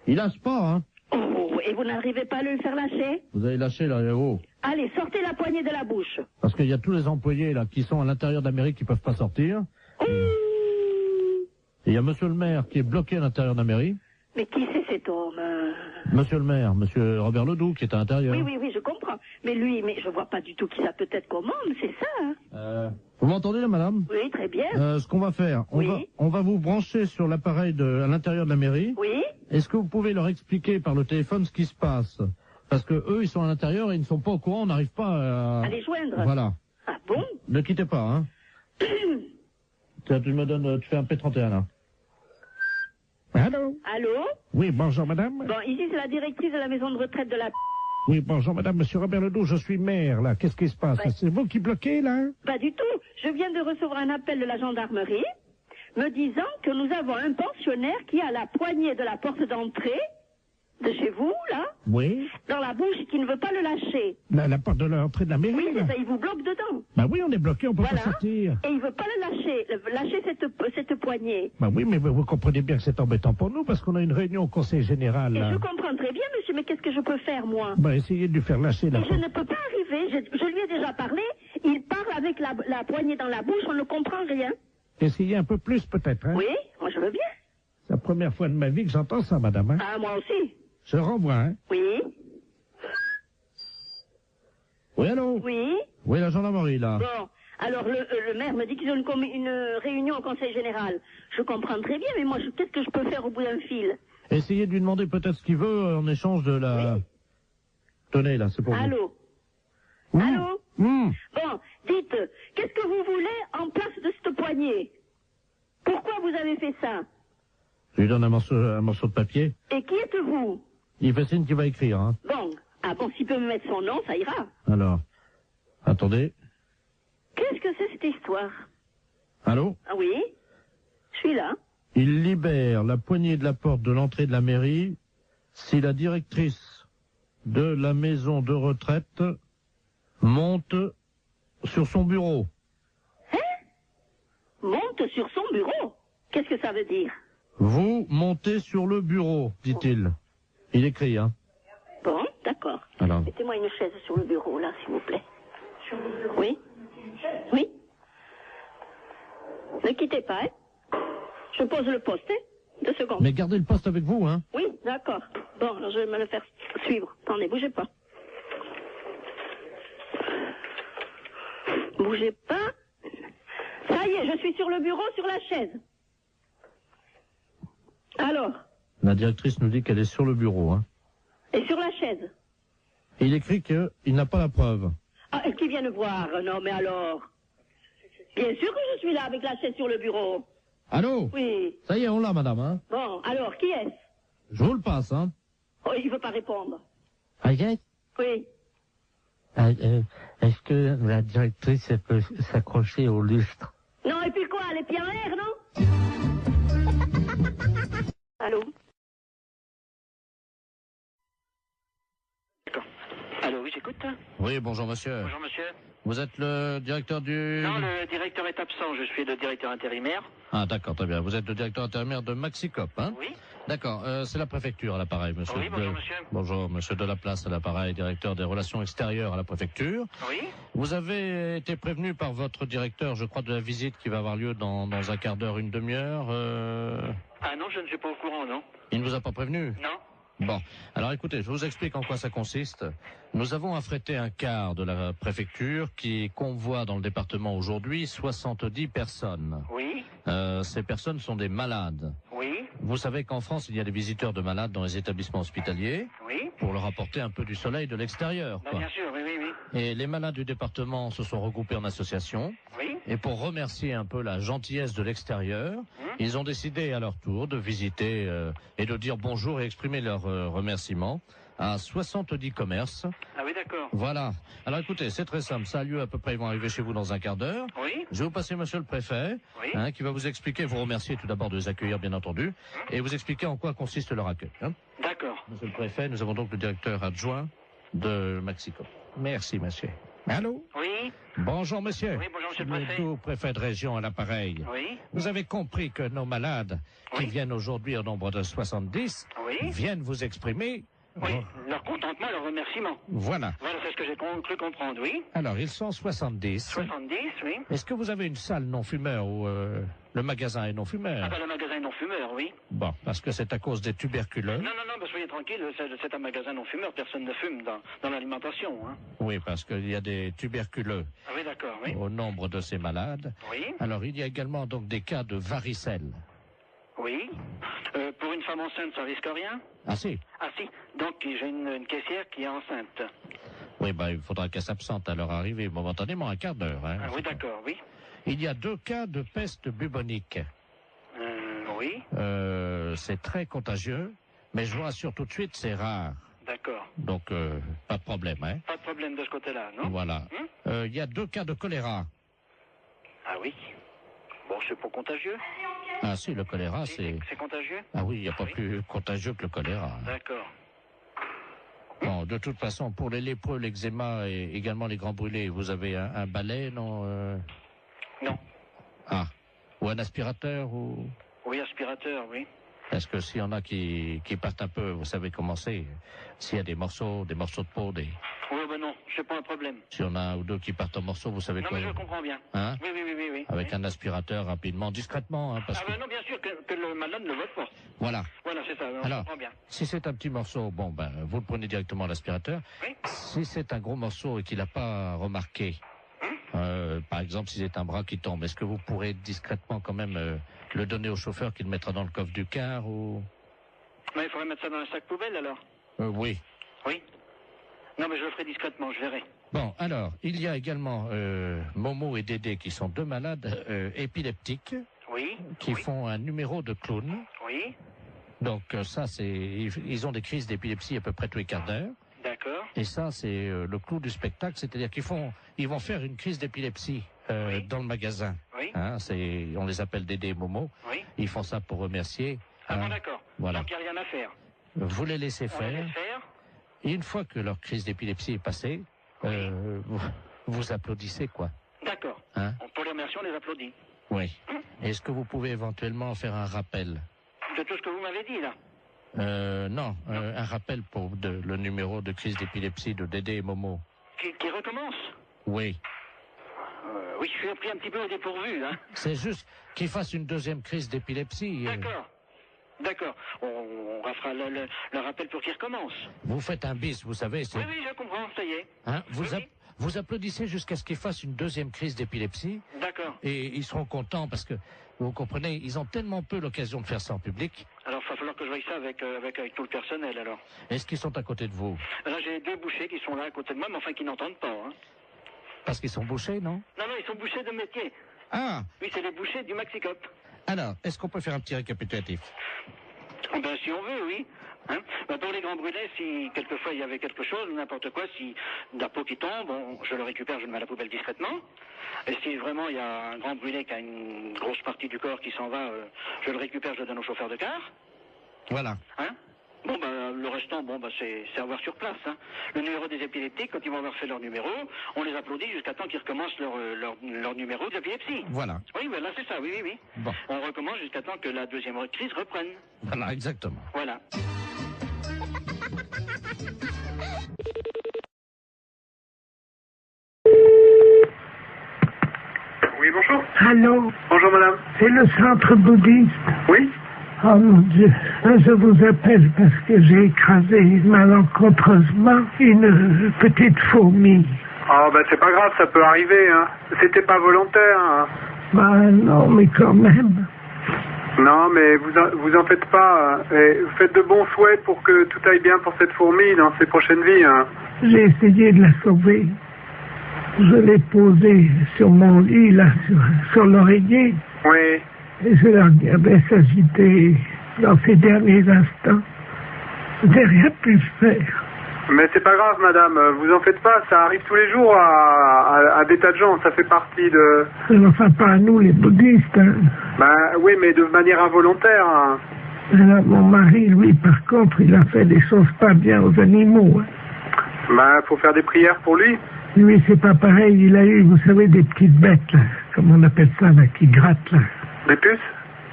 Il lâche pas, hein. Oh, et vous n'arrivez pas à le faire lâcher? Vous avez lâché, là, haut. Allez, sortez la poignée de la bouche. Parce qu'il y a tous les employés, là, qui sont à l'intérieur de la mairie qui peuvent pas sortir. Et il y a monsieur le maire qui est bloqué à l'intérieur de la mairie. Mais qui c'est cet homme? Monsieur le maire, monsieur Robert Ledoux, qui est à l'intérieur. Oui, je comprends. Mais lui, je vois pas du tout qui ça peut être comme homme, c'est ça, hein? Vous m'entendez, là, madame? Oui, très bien. Ce qu'on va faire, on va vous brancher sur l'appareil à l'intérieur de la mairie. Oui. Est-ce que vous pouvez leur expliquer par le téléphone ce qui se passe? Parce que eux, ils sont à l'intérieur et ils ne sont pas au courant, on n'arrive pas à les joindre. Voilà. Ah bon? Ne quittez pas, hein. Tu fais un P31, là. Allô? Allô? Oui, bonjour, madame. Bon, ici, c'est la directrice de la maison de retraite de la... Oui, bonjour, madame, monsieur Robert Ledoux, je suis maire, là. Qu'est-ce qui se passe? Ouais. C'est vous qui bloquez, là? Pas du tout. Je viens de recevoir un appel de la gendarmerie me disant que nous avons un pensionnaire qui a la poignée de la porte d'entrée de chez vous, là, Oui. dans la bouche, qui ne veut pas le lâcher. La porte de l'entrée de la mairie, Oui, là. c'est ça, il vous bloque dedans. Bah oui, on est bloqué, on peut Voilà. pas sortir. Et il veut pas le lâcher cette poignée. Bah oui, mais vous comprenez bien que c'est embêtant pour nous, parce qu'on a une réunion au conseil général, Et là. je comprends très bien, monsieur, mais qu'est-ce que je peux faire, moi? Bah, essayez de lui faire lâcher la Et je porte. ne peux pas arriver, je lui ai déjà parlé, il parle avec la poignée dans la bouche, on ne comprend rien. Essayez un peu plus, peut-être, hein. Oui, moi je veux bien. C'est la première fois de ma vie que j'entends ça, madame, hein. Ah, moi aussi. Je renvoie, hein. Oui. Oui, allô? Oui. Oui, la gendarmerie, là. Bon, alors le maire me dit qu'ils ont une réunion au conseil général. Je comprends très bien, mais moi, qu'est-ce que je peux faire au bout d'un fil? Essayez de lui demander peut-être ce qu'il veut en échange de la... Oui. Tenez, là, c'est pour vous. Allô? Allô? Bon, dites, qu'est-ce que vous voulez en place de cette poignée? Pourquoi vous avez fait ça? Je lui donne un morceau de papier. Et qui êtes-vous? Il fait signe qu'il va écrire, hein. Bon, s'il peut me mettre son nom, ça ira. Alors, attendez. Qu'est-ce que c'est cette histoire? Allô? Ah oui? Je suis là. Il libère la poignée de la porte de l'entrée de la mairie si la directrice de la maison de retraite monte sur son bureau. Monte sur son bureau? Qu'est-ce que ça veut dire? Vous montez sur le bureau, dit-il. Il écrit, hein. Bon, d'accord. Alors. Mettez-moi une chaise sur le bureau, là, s'il vous plaît. Oui? Oui? Ne quittez pas, hein? Je pose le poste, hein? 2 secondes. Mais gardez le poste avec vous, hein. Oui, d'accord. Bon, alors je vais me le faire suivre. Attendez, bougez pas. Bougez pas. Ça y est, je suis sur le bureau, sur la chaise. Alors? La directrice nous dit qu'elle est sur le bureau, hein. Et sur la chaise? Et il écrit qu'il n'a pas la preuve. Ah, qui viennent voir? Non, mais alors? Bien sûr que je suis là avec la chaise sur le bureau. Allô? Oui. Ça y est, on l'a, madame, hein. Bon, alors, qui est-ce? Je vous le passe, hein. Oh, il veut pas répondre. Agathe, Oui. est-ce que la directrice elle peut s'accrocher au lustre? Non, et puis quoi? Les pieds en l'air, non? Allô? Allô, oui, j'écoute. Oui, bonjour, monsieur. Bonjour, monsieur. Vous êtes le directeur du... Non, le directeur est absent, je suis le directeur intérimaire. Ah, d'accord, très bien. Vous êtes le directeur intérimaire de Maxicop, hein? Oui. D'accord, c'est la préfecture à l'appareil, monsieur. Oui, bonjour, monsieur. Bonjour, monsieur Delaplace à l'appareil, directeur des relations extérieures à la préfecture. Oui. Vous avez été prévenu par votre directeur, je crois, de la visite qui va avoir lieu dans un quart d'heure, une demi-heure. Ah non, je ne suis pas au courant, non. Il ne vous a pas prévenu? Non. Bon, alors écoutez, je vous explique en quoi ça consiste. Nous avons affrété un quart de la préfecture qui convoie dans le département aujourd'hui 70 personnes. Oui. Ces personnes sont des malades. Oui. Vous savez qu'en France, il y a des visiteurs de malades dans les établissements hospitaliers. Oui. Pour leur apporter un peu du soleil de l'extérieur. Bah, bien sûr, oui, oui, oui. Et les malades du département se sont regroupés en association. Oui. Et pour remercier un peu la gentillesse de l'extérieur, ils ont décidé à leur tour de visiter et de dire bonjour et exprimer leurs remerciements à 70 commerces. Ah oui, d'accord. Voilà. Alors écoutez, c'est très simple. Ça a lieu à peu près, ils vont arriver chez vous dans un quart d'heure. Oui. Je vais vous passer monsieur le préfet, Oui. qui va vous expliquer, vous remercier tout d'abord de les accueillir, bien entendu, et vous expliquer en quoi consiste leur accueil. D'accord. Monsieur le préfet, nous avons donc le directeur adjoint de Mexico. Merci, monsieur. Allô? Oui. Bonjour, monsieur. Oui, bonjour, monsieur le Le préfet. préfet de région à l'appareil. Oui. Vous avez compris que nos malades, qui viennent aujourd'hui au nombre de 70, viennent vous exprimer... Leur contentement, leur remerciement. Voilà. Voilà, c'est ce que j'ai cru comprendre, oui. Alors, ils sont 70. 70, oui. Est-ce que vous avez une salle non-fumeur ou le magasin est non-fumeur? Ah ben, le magasin non-fumeur, oui. Bon, parce que c'est à cause des tuberculeux. Non, soyez tranquille, c'est un magasin non-fumeur, personne ne fume dans l'alimentation, hein. Oui, parce qu'il y a des tuberculeux Ah oui, d'accord, oui. au nombre de ces malades. Oui. Alors, il y a également donc des cas de varicelle. Oui. Pour une femme enceinte, ça risque rien? Ah si? Ah si. Donc, j'ai une caissière qui est enceinte. Oui, il faudra qu'elle s'absente à leur arrivée momentanément, un quart d'heure. Hein, Ah oui, d'accord, oui. Il y a 2 cas de peste bubonique. Oui. C'est très contagieux, mais je vous rassure tout de suite, c'est rare. D'accord. Donc, pas de problème, hein. Pas de problème de ce côté-là, non? Voilà. Il y a 2 cas de choléra. Ah oui. Bon, c'est pas contagieux. Ah si, le choléra, c'est... C'est contagieux? Ah oui, il n'y a pas plus contagieux que le choléra. D'accord. Bon, de toute façon, pour les lépreux, l'eczéma et également les grands brûlés, vous avez un balai, non Non. Ah. Ou un aspirateur, ou... Oui, aspirateur, oui. Parce que s'il y en a qui partent un peu, vous savez comment c'est. S'il y a des morceaux de peau, Oui, ben non, c'est pas un problème. s'il y en a un ou deux qui partent en morceaux, vous savez Non, quoi. mais je comprends bien. Hein? Oui. Avec un aspirateur, rapidement, discrètement, hein, parce Ah que... ben non, bien sûr que le malade ne vote pas. Voilà. Voilà, c'est ça, on Alors, comprend bien. si c'est un petit morceau, vous le prenez directement à l'aspirateur. Oui. Si c'est un gros morceau et qu'il n'a pas remarqué, par exemple, si c'est un bras qui tombe, est-ce que vous pourrez discrètement quand même le donner au chauffeur qui le mettra dans le coffre du car ou... Mais il faudrait mettre ça dans un sac poubelle, alors? Oui. Oui. Non, mais je le ferai discrètement, je verrai. Bon, alors, il y a également Momo et Dédé qui sont 2 malades épileptiques. Oui. Qui font un numéro de clown. Oui. Donc ça, c'est... Ils ont des crises d'épilepsie à peu près tous les quarts d'heure. D'accord. Et ça, c'est le clou du spectacle, c'est-à-dire ils vont faire une crise d'épilepsie dans le magasin. Oui. Hein, on les appelle Dédé et Momo. Oui. Ils font ça pour remercier. Ah bon, d'accord. Voilà. Donc il n'y a rien à faire. Vous les laissez On faire. les laisse faire. Et une fois que leur crise d'épilepsie est passée, vous applaudissez, quoi. D'accord. Hein? Pour les remercier, on les applaudit. Oui. Est-ce que vous pouvez éventuellement faire un rappel? De tout ce que vous m'avez dit, là. Non, un rappel pour le numéro de crise d'épilepsie de Dédé et Momo. Qui recommence? Oui. Oui, je suis pris un petit peu au dépourvu, hein. C'est juste qu'ils fassent une 2e crise d'épilepsie. D'accord. On refera le rappel pour qu'il recommence. Vous faites un bis, vous savez. Oui, je comprends, ça y est. Hein, vous applaudissez jusqu'à ce qu'ils fassent une 2e crise d'épilepsie. D'accord. Et ils seront contents parce que, vous comprenez, ils ont tellement peu l'occasion de faire ça en public. Alors, il va falloir que je voie ça avec tout le personnel, alors. Est-ce qu'ils sont à côté de vous? Là, j'ai 2 bouchers qui sont là à côté de moi, mais enfin qui n'entendent pas, hein. Parce qu'ils sont bouchés, non? Non, ils sont bouchers de métier. Ah! Oui, c'est les bouchers du Maxicop. Alors, est-ce qu'on peut faire un petit récapitulatif? Ben, si on veut, oui. Hein? Ben, pour les grands brûlés, si quelquefois il y avait quelque chose, n'importe quoi, si de la peau qui tombe, je le récupère, je le mets à la poubelle discrètement. Et si vraiment il y a un grand brûlé qui a une grosse partie du corps qui s'en va, je le récupère, je le donne au chauffeur de car. Voilà. Hein? Bon, le restant, c'est à voir sur place. Hein. Le numéro des épileptiques, quand ils vont avoir fait leur numéro, on les applaudit jusqu'à temps qu'ils recommencent leur numéro d'épilepsie. Voilà. Oui, là, c'est ça, oui. Bon. On recommence jusqu'à temps que la 2e crise reprenne. Voilà, exactement. Voilà. Oui, bonjour. Allô? Bonjour, madame. C'est le centre bouddhiste? Oui. Oh mon Dieu, je vous appelle parce que j'ai écrasé malencontreusement une petite fourmi. Ah, c'est pas grave, ça peut arriver, hein. C'était pas volontaire, hein. Non, mais quand même. Non, mais vous en faites pas. Et faites de bons souhaits pour que tout aille bien pour cette fourmi dans ses prochaines vies, hein. J'ai essayé de la sauver. Je l'ai posé sur mon lit, là, sur l'oreiller. Oui. Et je la regardais s'agiter dans ces derniers instants. Je n'ai rien pu faire. Mais c'est pas grave, madame, vous en faites pas, ça arrive tous les jours à des tas de gens, ça fait partie de... Enfin, pas à nous, les bouddhistes. Hein. Ben oui, mais de manière involontaire. Hein. Alors, mon mari, lui, par contre, il a fait des choses pas bien aux animaux. Hein. Ben, faut faire des prières pour lui. Lui, c'est pas pareil, il a eu, vous savez, des petites bêtes, là, comme on appelle ça, là, qui grattent, là. Des puces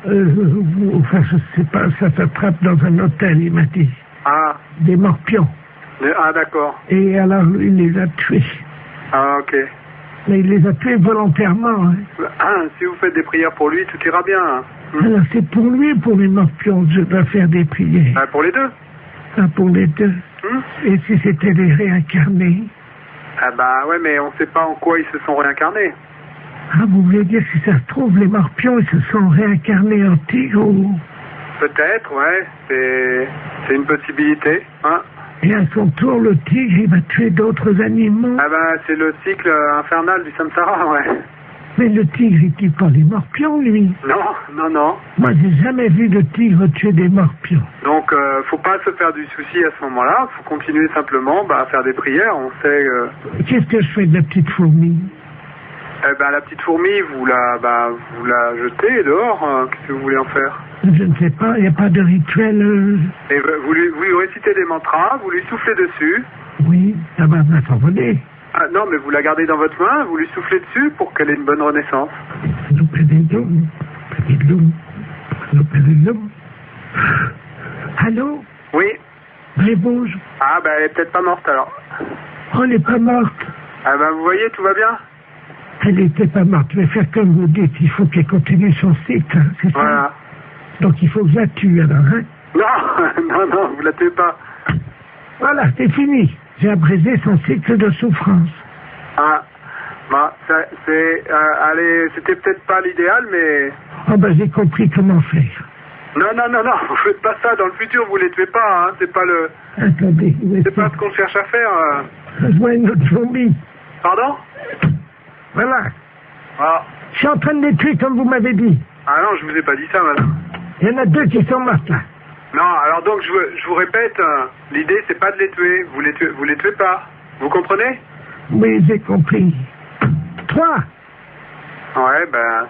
Enfin, je sais pas, ça s'attrape dans un hôtel, il m'a dit. Ah. Des morpions. Ah, d'accord. Et alors, lui, il les a tués. Ah, ok. Mais il les a tués volontairement. Hein. Ah, si vous faites des prières pour lui, tout ira bien. Hein. Alors, c'est pour lui, pour les morpions, que je dois faire des prières. Ah, pour les deux. Ah, pour les deux. Et si c'était des réincarnés? Ah bah ouais, mais on sait pas en quoi ils se sont réincarnés. Ah, vous voulez dire, si ça se trouve, les morpions, ils se sont réincarnés en tigre ou... Peut-être, ouais, c'est une possibilité, hein. Et à son tour, le tigre, il va tuer d'autres animaux. Ah ben, c'est le cycle infernal du samsara, ouais. Mais le tigre, il tue pas les morpions, lui. Non, non, non. Moi, j'ai jamais vu de tigre tuer des morpions. Donc, faut pas se faire du souci à ce moment-là. Faut continuer simplement à faire des prières. On sait... Qu'est-ce que je fais de la petite fourmi? Eh ben, la petite fourmi, vous la jetez dehors. Qu'est-ce que vous voulez en faire? Je ne sais pas, il n'y a pas de rituel... Et vous lui récitez des mantras, vous lui soufflez dessus. Oui, ça va s'envoler. Ah non, mais vous la gardez dans votre main, vous lui soufflez dessus pour qu'elle ait une bonne renaissance. Allô? Oui. Elle bouge. Ah ben, elle est peut-être pas morte alors. Oh, elle n'est pas morte. Ah ben, vous voyez, tout va bien? Elle n'était pas morte, je vais faire comme vous dites, il faut qu'elle continue son cycle, hein, c'est ça? Voilà. Donc il faut que je la tue alors, hein? Non, non, vous la tuez pas. Voilà, c'est fini. J'ai abrégé son cycle de souffrance. Ah, bah, allez, c'était peut-être pas l'idéal, mais... Oh ben j'ai compris comment faire. Non, vous faites pas ça, dans le futur, vous les tuez pas, hein, c'est pas le... Attendez, c'est pas ce qu'on cherche à faire. Je vois une autre fourmi. Pardon? Voilà. Ah. Je suis en train de les tuer comme vous m'avez dit. Ah non, je vous ai pas dit ça, madame. Il y en a deux qui sont mortes là. Non, alors donc je vous répète, l'idée c'est pas de les tuer, vous les tuez pas. Vous comprenez? Oui, j'ai compris. 3. Ouais, ben...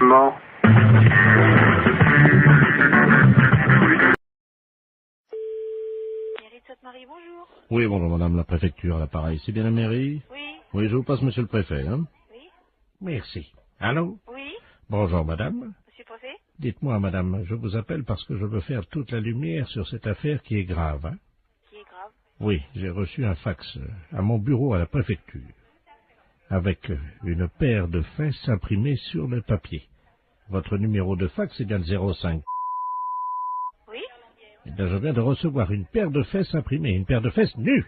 Bon. Marie, bonjour. Oui, bonjour, madame la préfecture à l'appareil. C'est bien la mairie? Oui. Oui, je vous passe monsieur le préfet, hein? Oui. Merci. Allô? Oui. Bonjour, madame. Monsieur le préfet? Dites-moi, madame, je vous appelle parce que je veux faire toute la lumière sur cette affaire qui est grave, hein? Qui est grave? Oui, j'ai reçu un fax à mon bureau à la préfecture, avec une paire de fesses imprimées sur le papier. Votre numéro de fax est bien le 05. Oui. Eh bien, je viens de recevoir une paire de fesses imprimées, une paire de fesses nues.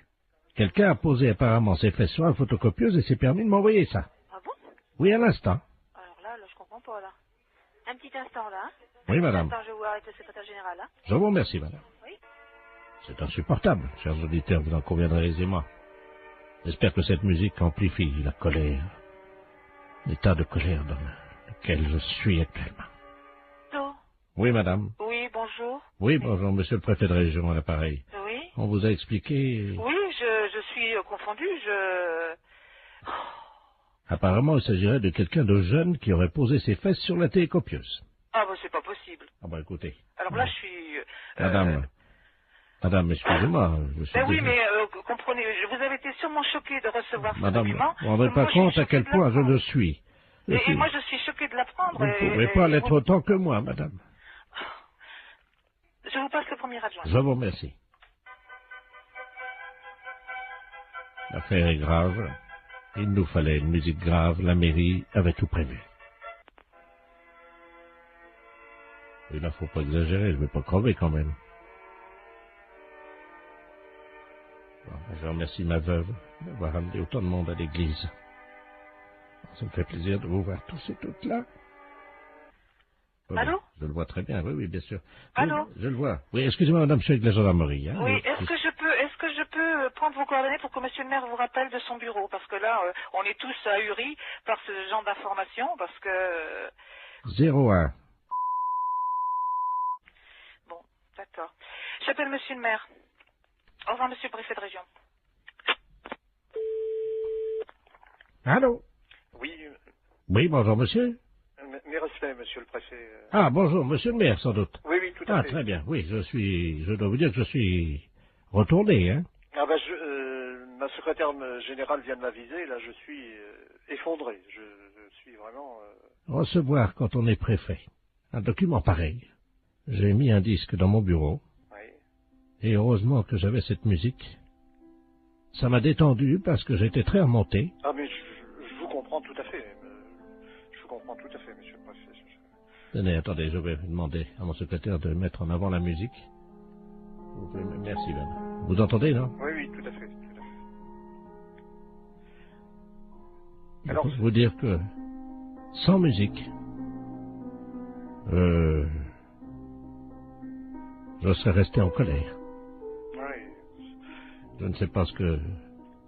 Quelqu'un a posé apparemment ses fesses sur la photocopieuse et s'est permis de m'envoyer ça. Ah bon? Oui, à l'instant. Alors là, je comprends pas, là. Un petit instant, là. Oui, madame. Attends, je vais voir avec le secrétaire général, là. Je vous remercie, madame. Oui. C'est insupportable, chers auditeurs, vous en conviendrez aisément. J'espère que cette musique amplifie la colère, l'état de colère dans lequel je suis actuellement. Allô? Oui, madame. Oui, bonjour. Oui, bonjour, monsieur le préfet de région à l'appareil. Oui. On vous a expliqué... Oui, je suis confondue, Apparemment, il s'agirait de quelqu'un de jeune qui aurait posé ses fesses sur la télécopieuse. Ah, bah, c'est pas possible. Ah, bah, écoutez. Alors là, je suis... Madame, excusez-moi. Ben oui, mais comprenez, vous avez été sûrement choqué de recevoir Madame, ce document. vous ne vous rendez pas compte à quel point je le suis. Et moi, je suis choqué de l'apprendre. Vous ne pouvez pas l'être autant que moi, madame. Je vous passe le premier adjoint. Je vous remercie. L'affaire est grave. Il nous fallait une musique grave. La mairie avait tout prévu. Et là, faut pas exagérer. Je vais pas crever quand même. Bon, je remercie ma veuve d'avoir amené autant de monde à l'église. Ça me fait plaisir de vous voir tous et toutes là. Allô? Je le vois très bien, oui, bien sûr. Allô? Je le vois. Oui, excusez-moi, madame, je suis avec la gendarmerie. Hein, oui, est-ce que que je peux prendre vos coordonnées pour que monsieur le maire vous rappelle de son bureau? Parce que là, on est tous ahuris par ce genre d'informations, parce que... 01. Bon, d'accord. J'appelle monsieur le maire. Au revoir, monsieur le préfet de région. Allô? Oui, Oui, bonjour, monsieur. mes respects, monsieur le préfet. Ah, bonjour, monsieur le maire, sans doute. Oui, oui, tout à fait. Ah, très bien. Oui, je dois vous dire que je suis retourné, hein. Ah ben, ma secrétaire générale vient de m'aviser, là je suis effondré. Je suis vraiment... Recevoir, quand on est préfet, un document pareil. J'ai mis un disque dans mon bureau. Oui. Et heureusement que j'avais cette musique. Ça m'a détendu parce que j'étais très remonté. Ah mais je vous comprends tout à fait. Je vous comprends tout à fait, monsieur le préfet. Tenez, attendez, je vais demander à mon secrétaire de mettre en avant la musique. Vous pouvez merci, Ben. Vous entendez, non? Oui, oui, tout à fait. Je peux vous dire que sans musique, je serais resté en colère. Oui. Je ne sais pas ce que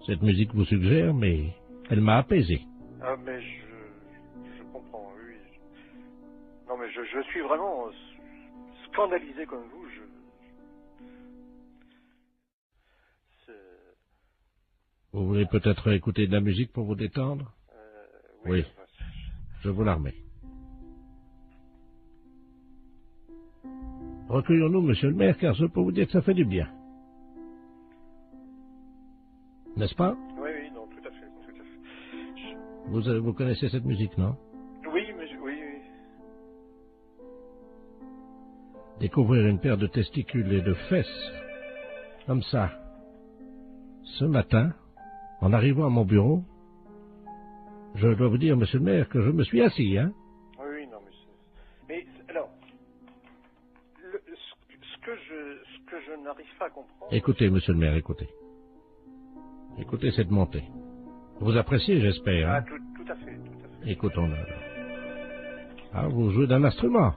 cette musique vous suggère, mais elle m'a apaisé. Ah mais je comprends, oui. Non mais je suis vraiment scandalisé comme vous. Vous voulez peut-être écouter de la musique pour vous détendre? Oui. Je vous la remets. Recueillons-nous, monsieur le maire, car je peux vous dire que ça fait du bien. N'est-ce pas? Oui, oui, non, tout à fait. Vous connaissez cette musique, non? Oui, mais oui. Découvrir une paire de testicules et de fesses, comme ça, ce matin, en arrivant à mon bureau, je dois vous dire, monsieur le maire, que je me suis assis, hein? Oui, non, mais alors, ce que je n'arrive pas à comprendre... Écoutez, monsieur le maire, écoutez. Écoutez cette montée. Vous appréciez, j'espère, hein? Ah, tout à fait. Écoutons-le. Ah, vous jouez d'un instrument?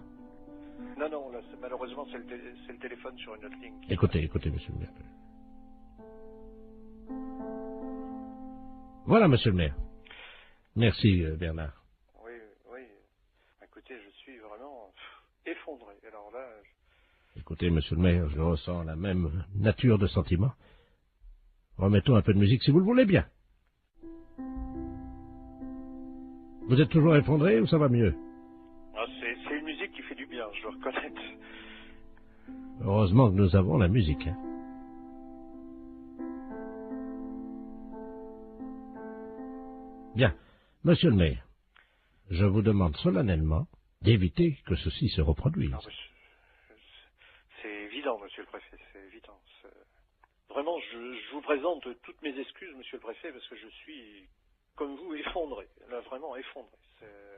Non, là, malheureusement, c'est le téléphone sur une autre ligne. Écoutez, monsieur le maire. Voilà, monsieur le maire. Merci, Bernard. Oui. Écoutez, je suis vraiment effondré. Alors là... Écoutez, monsieur le maire, je ressens la même nature de sentiment. Remettons un peu de musique, si vous le voulez bien. Vous êtes toujours effondré ou ça va mieux? Ah, c'est une musique qui fait du bien, je dois reconnaître. Heureusement que nous avons la musique, hein. Bien. Monsieur le maire, je vous demande solennellement d'éviter que ceci se reproduise. Non, c'est évident, monsieur le préfet, c'est évident. Vraiment, je vous présente toutes mes excuses, monsieur le préfet, parce que je suis, comme vous, effondré. Là, vraiment effondré.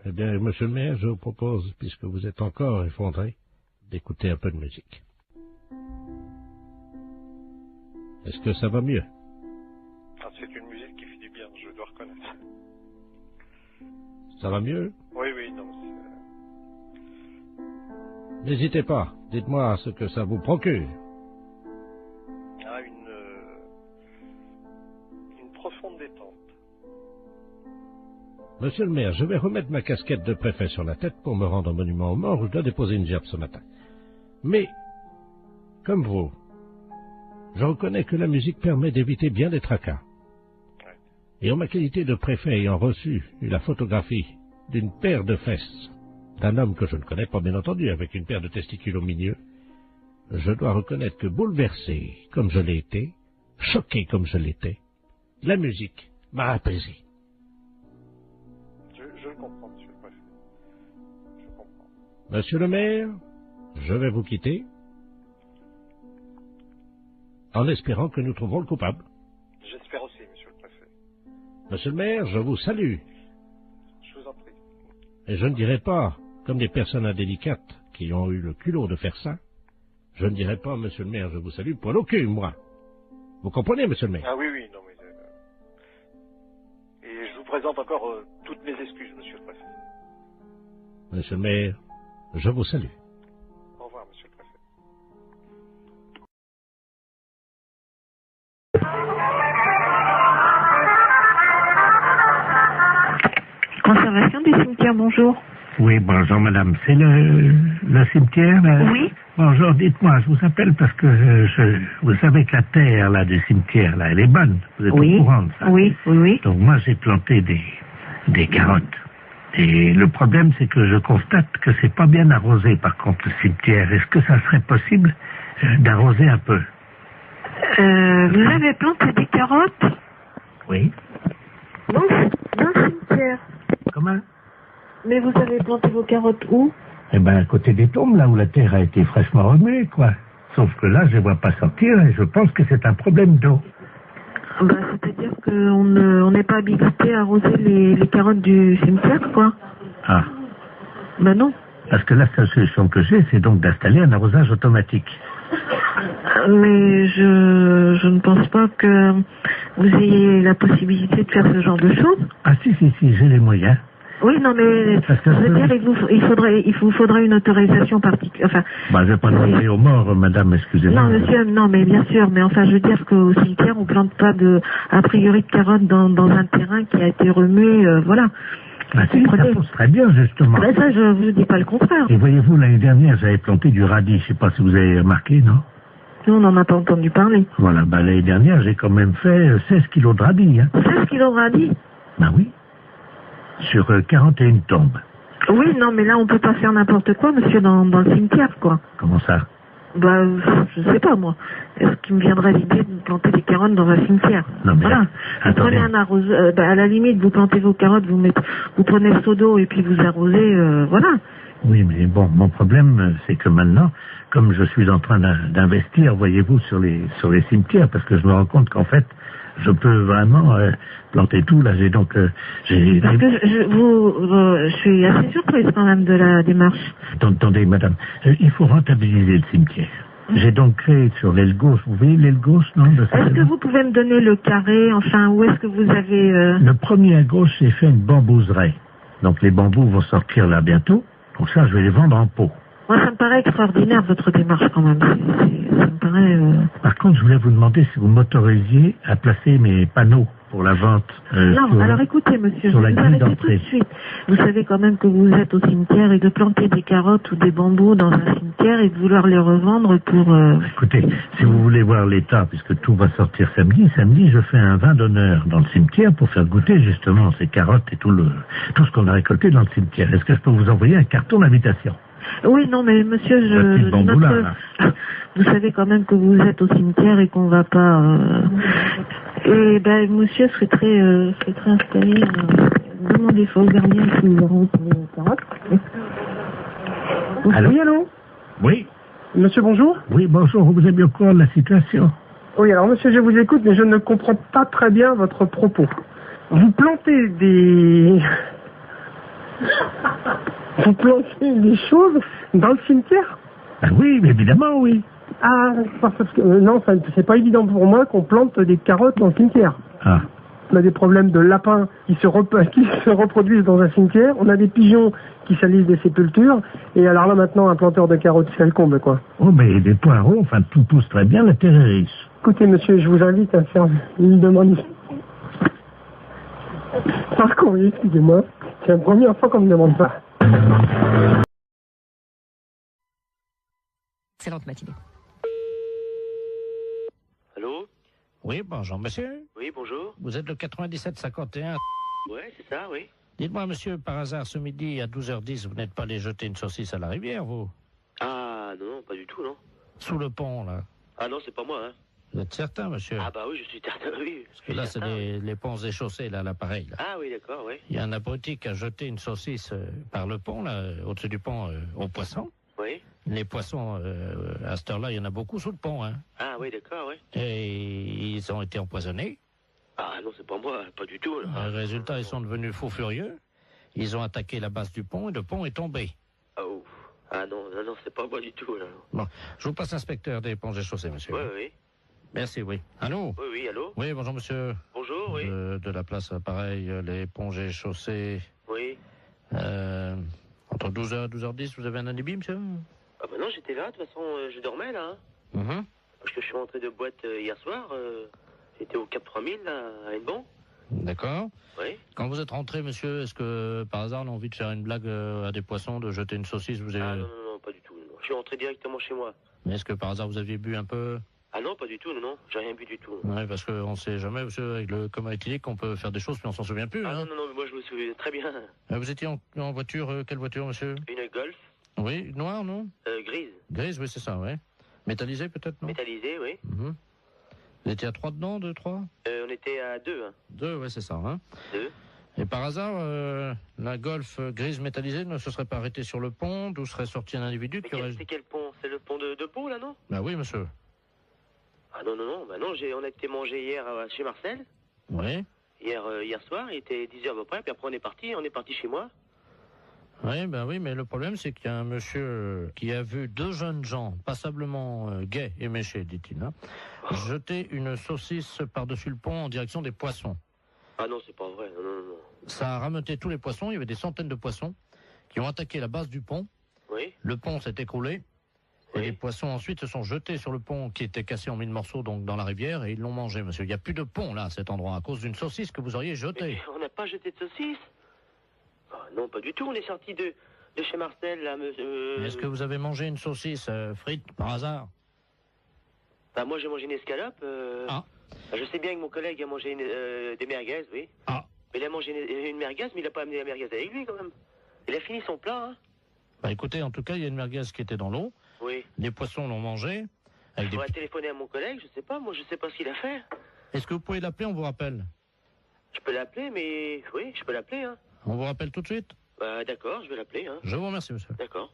Eh bien, monsieur le maire, je vous propose, puisque vous êtes encore effondré, d'écouter un peu de musique. Est-ce que ça va mieux? Ah, c'est une musique qui fait du bien, je dois reconnaître. Ça va mieux? Oui, non. N'hésitez pas, dites-moi ce que ça vous procure. Ah, une profonde détente. Monsieur le maire, je vais remettre ma casquette de préfet sur la tête pour me rendre au monument aux morts où je dois déposer une gerbe ce matin. Mais, comme vous, je reconnais que la musique permet d'éviter bien des tracas. Et en ma qualité de préfet ayant reçu la photographie d'une paire de fesses d'un homme que je ne connais pas, bien entendu, avec une paire de testicules au milieu, je dois reconnaître que bouleversé comme je l'ai été, choqué comme je l'étais, la musique m'a apaisé. Je le comprends, monsieur le préfet. Je comprends. Monsieur le maire, je vais vous quitter en espérant que nous trouverons le coupable. J'espère aussi, monsieur le préfet. Monsieur le maire, je vous salue. Je vous en prie. Et je ne dirai pas, comme des personnes indélicates qui ont eu le culot de faire ça, je ne dirai pas, monsieur le maire, je vous salue, poil au cul, moi. Vous comprenez, monsieur le maire? Ah oui, non, mais... Et je vous présente encore toutes mes excuses, monsieur le préfet. Monsieur le maire, je vous salue. restauration du cimetière, bonjour. Oui, bonjour madame. C'est le cimetière là? Oui. Bonjour, dites-moi, je vous appelle parce que vous savez que la terre là du cimetière là, elle est bonne. Vous êtes Oui. au courant de ça? Oui, oui, oui. Donc moi j'ai planté des carottes. Et le problème c'est que je constate que c'est pas bien arrosé par contre le cimetière. Est-ce que ça serait possible d'arroser un peu? Vous avez planté des carottes Oui. dans le cimetière. Comment? Mais vous avez planté vos carottes où? Eh ben, à côté des tombes, là où la terre a été fraîchement remuée, quoi. Sauf que là, je ne les vois pas sortir et je pense que c'est un problème d'eau. Bah, c'est-à-dire qu'on n'est pas habilité à arroser les carottes du cimetière, quoi. Ah. Bah non. Parce que la seule solution que j'ai, c'est donc d'installer un arrosage automatique. Mais je ne pense pas que vous ayez la possibilité de faire ce genre de choses. Ah si, j'ai les moyens. Oui, non, mais je veux dire, il vous faudrait une autorisation particulière. Enfin, bah, je vais pas demander aux morts, madame, excusez-moi. non, monsieur, non, mais bien sûr, mais enfin, je veux dire qu'au cimetière, on plante pas a priori de carottes dans un terrain qui a été remué, voilà. Ah si, ça pousse très bien, justement. Ben ça, je vous dis pas le contraire. Et voyez-vous, l'année dernière, j'avais planté du radis, je sais pas si vous avez remarqué, non? Nous, on n'en a pas entendu parler. Voilà, bah, l'année dernière, j'ai quand même fait 16 kilos de radis, hein. 16 kilos de radis? Bah oui. Sur 41 tombes. Oui, non, mais là, on peut pas faire n'importe quoi, monsieur, dans le cimetière, quoi. Comment ça? Bah, je sais pas, moi. Est-ce qu'il me viendrait l'idée de planter des carottes dans un cimetière? Non, mais voilà. Vous prenez un arroseur, à la limite, vous plantez vos carottes, vous prenez le seau d'eau et puis vous arrosez, voilà. Oui, mais bon, mon problème, c'est que maintenant, comme je suis en train d'investir, voyez-vous, sur les cimetières, parce que je me rends compte qu'en fait, je peux vraiment planter tout. Là, j'ai donc... Parce que je suis assez surprise quand même de la démarche. Attendez, madame, il faut rentabiliser le cimetière. J'ai donc créé sur l'aile gauche, vous voyez l'aile gauche, non? Est-ce que vous pouvez me donner le carré, enfin, où est-ce que vous avez... Le premier à gauche, j'ai fait une bambouseraie. Donc les bambous vont sortir là bientôt. Donc ça, je vais les vendre en pot. Moi, ça me paraît extraordinaire, votre démarche, quand même. Ça me paraît... Par contre, je voulais vous demander si vous m'autorisiez à placer mes panneaux pour la vente. Non, alors écoutez, monsieur, je sur vais la vous grille arrêter tout de d'entrée. suite. Vous savez quand même que vous êtes au cimetière et de planter des carottes ou des bambous dans un cimetière et de vouloir les revendre pour... Écoutez, si vous voulez voir l'état, puisque tout va sortir samedi, je fais un vin d'honneur dans le cimetière pour faire goûter justement ces carottes et tout ce qu'on a récolté dans le cimetière. Est-ce que je peux vous envoyer un carton d'invitation? Oui, non, mais monsieur, vous savez quand même que vous êtes au cimetière et qu'on va pas... Et ben, monsieur serait très installé. Demandez ça au gardien qui nous auront les carottes. Allô? Oui, allô? Oui. Monsieur, bonjour? Oui, bonjour, vous êtes bien au courant de la situation? Oui, alors monsieur, je vous écoute, mais je ne comprends pas très bien votre propos. Vous plantez des... Vous plantez des choses dans le cimetière? Ah oui, mais évidemment, oui. Ah, parce que non, c'est pas évident pour moi qu'on plante des carottes dans le cimetière. Ah. On a des problèmes de lapins qui se reproduisent dans un cimetière. On a des pigeons qui salissent des sépultures. Et alors là, maintenant, un planteur de carottes, c'est le comble, quoi. Oh, mais des poireaux, enfin, tout pousse très bien, la terre est riche. Écoutez, monsieur, je vous invite à faire une demande. Par courrier, excusez-moi. C'est la première fois qu'on me demande ça. Excellente matinée. Allô? Oui, bonjour, monsieur. Oui, bonjour. Vous êtes le 9751. Ouais, c'est ça, oui. Dites-moi, monsieur, par hasard, ce midi, à 12h10, vous n'êtes pas allé jeter une saucisse à la rivière, vous? Ah, non, pas du tout, non. Sous le pont, là. Ah non, c'est pas moi, hein. Vous êtes certain, monsieur? Ah bah oui, je suis certain, oui. Parce que là, c'est les ponts et chaussées, là, l'appareil. Là. Ah oui, d'accord, oui. Il y a un abruti qui a jeté une saucisse par le pont, là, au-dessus du pont, aux poissons. Oui. Les poissons, à cette heure-là, il y en a beaucoup sous le pont, hein. Ah oui, d'accord, oui. Et ils ont été empoisonnés. Ah non, c'est pas moi, pas du tout. Là. Résultat, ils sont devenus fous furieux. Ils ont attaqué la base du pont et le pont est tombé. Oh. Ah non, c'est pas moi du tout, là. Bon, je vous passe l'inspecteur des ponts et chaussées, monsieur. Oui, oui. Merci, oui. Allô? Oui, oui, allô? Oui, bonjour, monsieur. Bonjour, oui. De la place, pareil, les ponts et chaussées. Oui. Entre 12h et 12h10, vous avez un alibi, monsieur? Ah bah non, j'étais là, de toute façon, je dormais, là. Hein. Parce que je suis rentré de boîte hier soir. J'étais au Cap 3000, là, à Hennebon. D'accord. Oui. Quand vous êtes rentré, monsieur, est-ce que par hasard on a envie de faire une blague à des poissons, de jeter une saucisse vous avez... Ah non, pas du tout. Non. Je suis rentré directement chez moi. Mais est-ce que par hasard vous aviez bu un peu? Ah non, pas du tout, non. J'ai rien bu du tout. Oui, parce qu'on ne sait jamais, monsieur, avec le coma éthylique, qu'on peut faire des choses, mais on s'en souvient plus. Ah hein. non, mais moi je me souviens très bien. Vous étiez en voiture, quelle voiture, monsieur? Une Golf. Oui, noire, non? Grise. Grise, oui, c'est ça, oui. Métallisée, peut-être, non? Métallisée, oui. Vous étiez à 3 dedans, 2, 3? On était à 2. Hein. 2, oui, c'est ça. Hein. 2. Et par hasard, la Golf grise métallisée ne se serait pas arrêtée sur le pont, d'où serait sorti un individu qui aurait... C'est quel pont? C'est le pont de Pau, là, non? Bah oui, monsieur. Ah non, on a été manger hier chez Marcel. Oui. Hier soir, il était 10h à peu près, puis après on est parti chez moi. Oui, ben oui, mais le problème c'est qu'il y a un monsieur qui a vu 2 jeunes gens, passablement gais et méchés, dit-il, hein, jeter une saucisse par-dessus le pont en direction des poissons. Ah non, c'est pas vrai, non. Ça a rameuté tous les poissons, il y avait des centaines de poissons qui ont attaqué la base du pont. Oui. Le pont s'est écroulé. Et les poissons ensuite se sont jetés sur le pont qui était cassé en 1000 morceaux donc dans la rivière et ils l'ont mangé, monsieur. Il n'y a plus de pont là à cet endroit à cause d'une saucisse que vous auriez jetée. Mais on n'a pas jeté de saucisse. Ah, non, pas du tout. On est sorti de chez Marcel là, monsieur. Est-ce que vous avez mangé une saucisse frite par hasard? Bah moi j'ai mangé une escalope. Ah. Je sais bien que mon collègue a mangé des merguez, oui. Ah. Mais il a mangé une merguez, mais il n'a pas amené la merguez avec lui quand même. Il a fini son plat, hein. Bah écoutez, en tout cas, il y a une merguez qui était dans l'eau. Oui. Les poissons l'ont mangé. Je pourrais téléphoner à mon collègue, je sais pas, moi je sais pas ce qu'il a fait. Est-ce que vous pouvez l'appeler, on vous rappelle? Je peux l'appeler, mais... Oui, je peux l'appeler, hein. On vous rappelle tout de suite? Bah d'accord, je vais l'appeler, hein. Je vous remercie, monsieur. D'accord.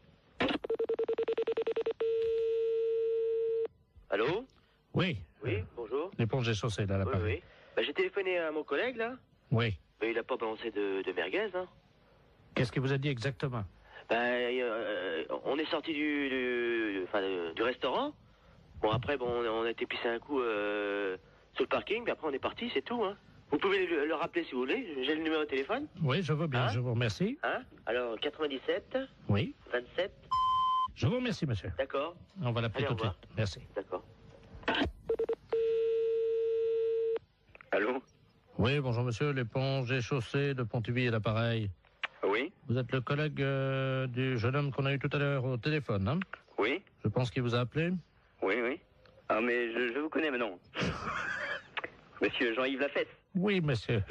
Allô? Oui. Oui, bonjour. L'éponge des chaussées, là, l'appareil. Oui. Bah j'ai téléphoné à mon collègue, là. Oui. Mais il a pas balancé de merguez, hein. Qu'est-ce qu'il vous a dit exactement? On est sorti du restaurant. Bon, après, on a été pisser un coup sur le parking, puis après on est parti, c'est tout, hein. Vous pouvez le rappeler si vous voulez, j'ai le numéro de téléphone. Oui, je veux bien, hein? Je vous remercie. Hein? Alors, 97. Oui. 27. Je vous remercie, monsieur. D'accord. On va l'appeler tout de suite. Merci. D'accord. Allô? Oui, bonjour monsieur, l'éponge des chaussées de Pontivy et l'appareil. Oui. Vous êtes le collègue du jeune homme qu'on a eu tout à l'heure au téléphone, hein? Oui. Je pense qu'il vous a appelé. Oui. Ah, mais je vous connais maintenant. Monsieur Jean-Yves Lafesse. Oui, monsieur.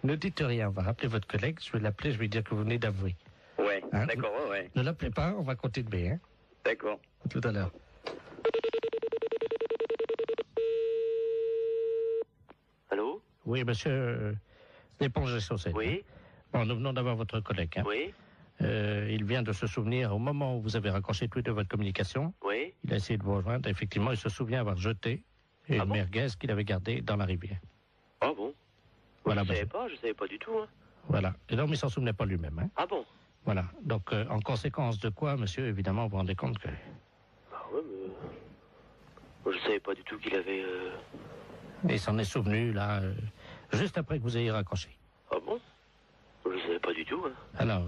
Ne dites rien, on va rappeler votre collègue, je vais l'appeler, je vais lui dire que vous venez d'avouer. Ouais, hein? D'accord, ouais. Ne l'appelez pas, on va continuer, hein? D'accord. À tout à l'heure. Allô? Oui, monsieur, l'éponge des chaussettes. Oui. Hein? Bon, nous venons d'avoir votre collègue, hein? Oui. Il vient de se souvenir, au moment où vous avez raccroché tous les deux votre communication, oui. Il a essayé de vous rejoindre. Effectivement, il se souvient avoir jeté une merguez qu'il avait gardée dans la rivière. Ah bon? Voilà, je savais pas du tout. Hein. Voilà. Et donc, il s'en souvenait pas lui-même. Hein. Ah bon? Voilà. Donc, en conséquence de quoi, monsieur, évidemment, vous vous rendez compte que... Ah ouais, mais... Moi, je savais pas du tout qu'il avait... Et il s'en est souvenu, là, juste après que vous ayez raccroché. Ah bon? Je savais pas du tout. Hein. Alors,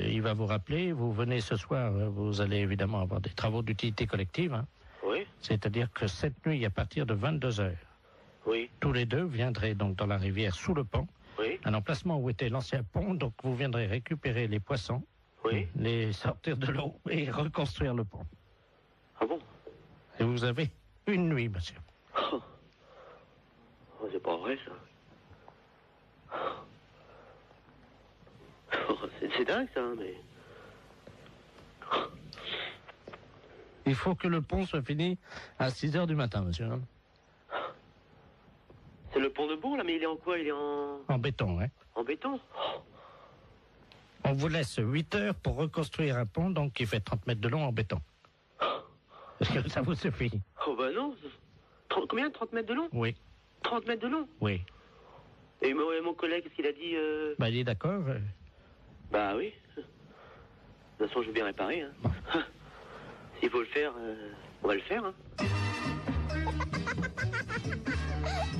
il va vous rappeler, vous venez ce soir, vous allez évidemment avoir des travaux d'utilité collective. Hein. Oui. C'est-à-dire que cette nuit, à partir de 22h, oui. Tous les deux viendraient donc dans la rivière sous le pont, oui. Un emplacement où était l'ancien pont, donc vous viendrez récupérer les poissons, oui. Les sortir de l'eau et reconstruire le pont. Ah bon? Et vous avez une nuit, monsieur. Oh, c'est pas vrai, ça. C'est dingue, ça, mais... Il faut que le pont soit fini à 6h du matin, monsieur. C'est le pont de Bourg, là, mais il est en quoi? Il est en béton, hein. En béton? On vous laisse 8 heures pour reconstruire un pont, donc qui fait 30 mètres de long en béton. Est-ce que ça vous suffit? Oh, bah non. Combien? 30 mètres de long? Oui. 30 mètres de long? Oui. Et mon collègue, qu'est-ce qu'il a dit? Bah, il est d'accord. Bah oui. De toute façon, je veux bien réparer. Hein. Bon. S'il faut le faire, on va le faire. Hein.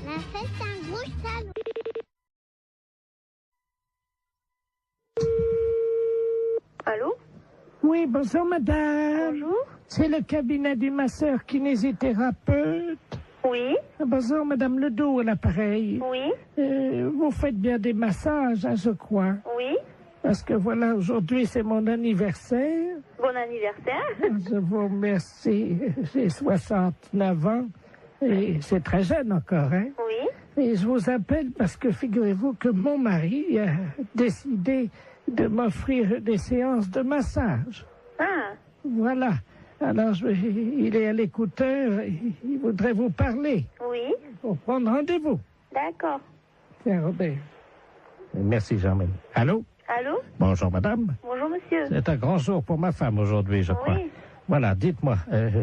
La fête, c'est un gros salon. Allô? Oui, bonjour madame. Bonjour. C'est le cabinet du masseur kinésithérapeute. Oui. Bonjour, Madame Ledoux, à l'appareil. Oui. Vous faites bien des massages, hein, je crois. Oui. Parce que voilà, aujourd'hui, c'est mon anniversaire. Bon anniversaire. Je vous remercie. J'ai 69 ans. Et c'est très jeune encore, hein? Oui. Et je vous appelle parce que figurez-vous que mon mari a décidé de m'offrir des séances de massage. Ah. Voilà. Alors, il est à l'écouteur, il voudrait vous parler. Oui. Pour prendre rendez-vous. D'accord. Tiens, Robert. Merci, Jean-Marie. Allô? Allô? Bonjour, madame. Bonjour, monsieur. C'est un grand jour pour ma femme aujourd'hui, je crois. Oui. Voilà, dites-moi,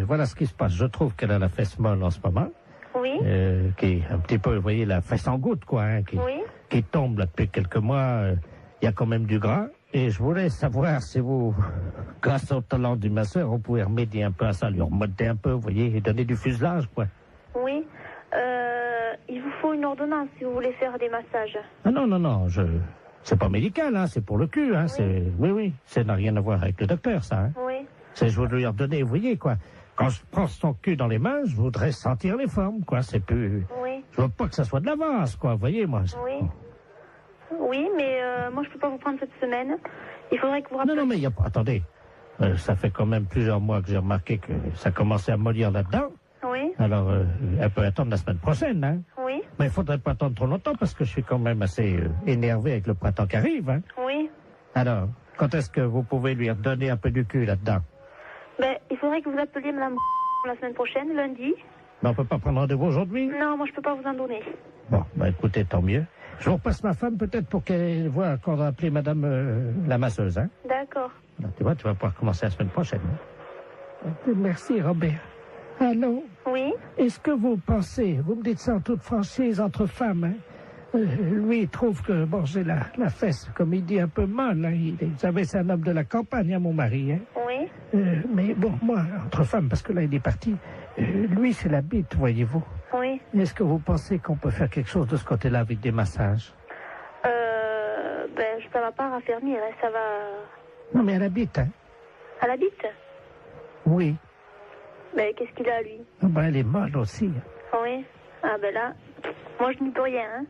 voilà ce qui se passe. Je trouve qu'elle a la fesse molle en ce moment. Oui. Qui est un petit peu, vous voyez, la fesse en goutte, quoi, hein, qui tombe là depuis quelques mois. Il y a quand même du gras. Et je voulais savoir si vous, grâce au talent du masseur, vous pouvez remédier un peu à ça, lui remonter un peu, vous voyez, et donner du fuselage, quoi. Oui. Il vous faut une ordonnance si vous voulez faire des massages. Ah non, c'est pas médical, hein, c'est pour le cul, hein, oui, ça n'a rien à voir avec le docteur, ça, hein. Oui. C'est, je voudrais lui redonner, vous voyez, quoi. Quand je prends son cul dans les mains, je voudrais sentir les formes, quoi, c'est plus... Oui. Je veux pas que ça soit de l'avance, quoi, vous voyez, moi. Oui. Oui, mais moi, je peux pas vous prendre cette semaine. Il faudrait que vous rappeliez... Non, mais il y a pas... Attendez, ça fait quand même plusieurs mois que j'ai remarqué que ça commençait à mollir là-dedans. Oui. Alors, elle peut attendre la semaine prochaine, hein. Oui. Mais il faudrait pas attendre trop longtemps, parce que je suis quand même assez énervé avec le printemps qui arrive, hein. Oui. Alors, quand est-ce que vous pouvez lui redonner un peu du cul là-dedans? Ben, il faudrait que vous appeliez madame la semaine prochaine, lundi. Mais on peut pas prendre rendez-vous aujourd'hui? Non, moi, je peux pas vous en donner. Bon, écoutez, tant mieux. Je vous repasse ma femme peut-être pour qu'elle voit qu'on va appeler madame la masseuse, hein. D'accord. Tu vois, tu vas pouvoir commencer la semaine prochaine. Hein? Merci, Robert. Allô? Oui? Est-ce que vous pensez, vous me dites ça en toute franchise entre femmes, hein? Lui, il trouve que, bon, j'ai la fesse, comme il dit, un peu molle, hein. Vous savez, c'est un homme de la campagne, hein, mon mari, hein. Oui. Mais bon, moi, entre femmes, parce que là, il est parti, lui, c'est la bite, voyez-vous. Oui. Est-ce que vous pensez qu'on peut faire quelque chose de ce côté-là avec des massages? Ben, ça va pas raffermir, hein, ça va... Non, mais à la bite, hein? À la bite? Oui. Ben, qu'est-ce qu'il a, lui? Ah ben, elle est molle aussi. Oui. Ah ben là, moi, je n'y peux rien, hein.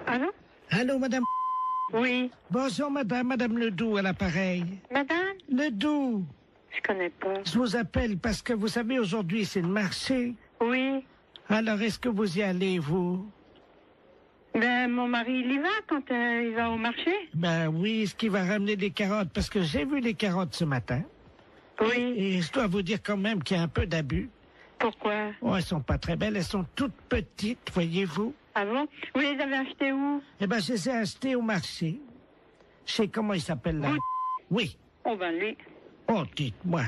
Allô? Allô, madame? Oui. Bonjour, madame Ledoux, à l'appareil. Madame? Ledoux. Je connais pas. Je vous appelle parce que vous savez, aujourd'hui, c'est le marché. Oui. Alors, est-ce que vous y allez, vous? Ben, mon mari, il y va quand il va au marché. Ben oui, est-ce qu'il va ramener des carottes? Parce que j'ai vu les carottes ce matin. Oui. Et je dois vous dire quand même qu'il y a un peu d'abus. Pourquoi? Oh, elles sont pas très belles, elles sont toutes petites, voyez-vous. Ah bon? Vous les avez achetées où? Eh ben, je les ai achetées au marché. Je sais comment il s'appelle là. Oui. Oh ben lui. Oh, dites-moi.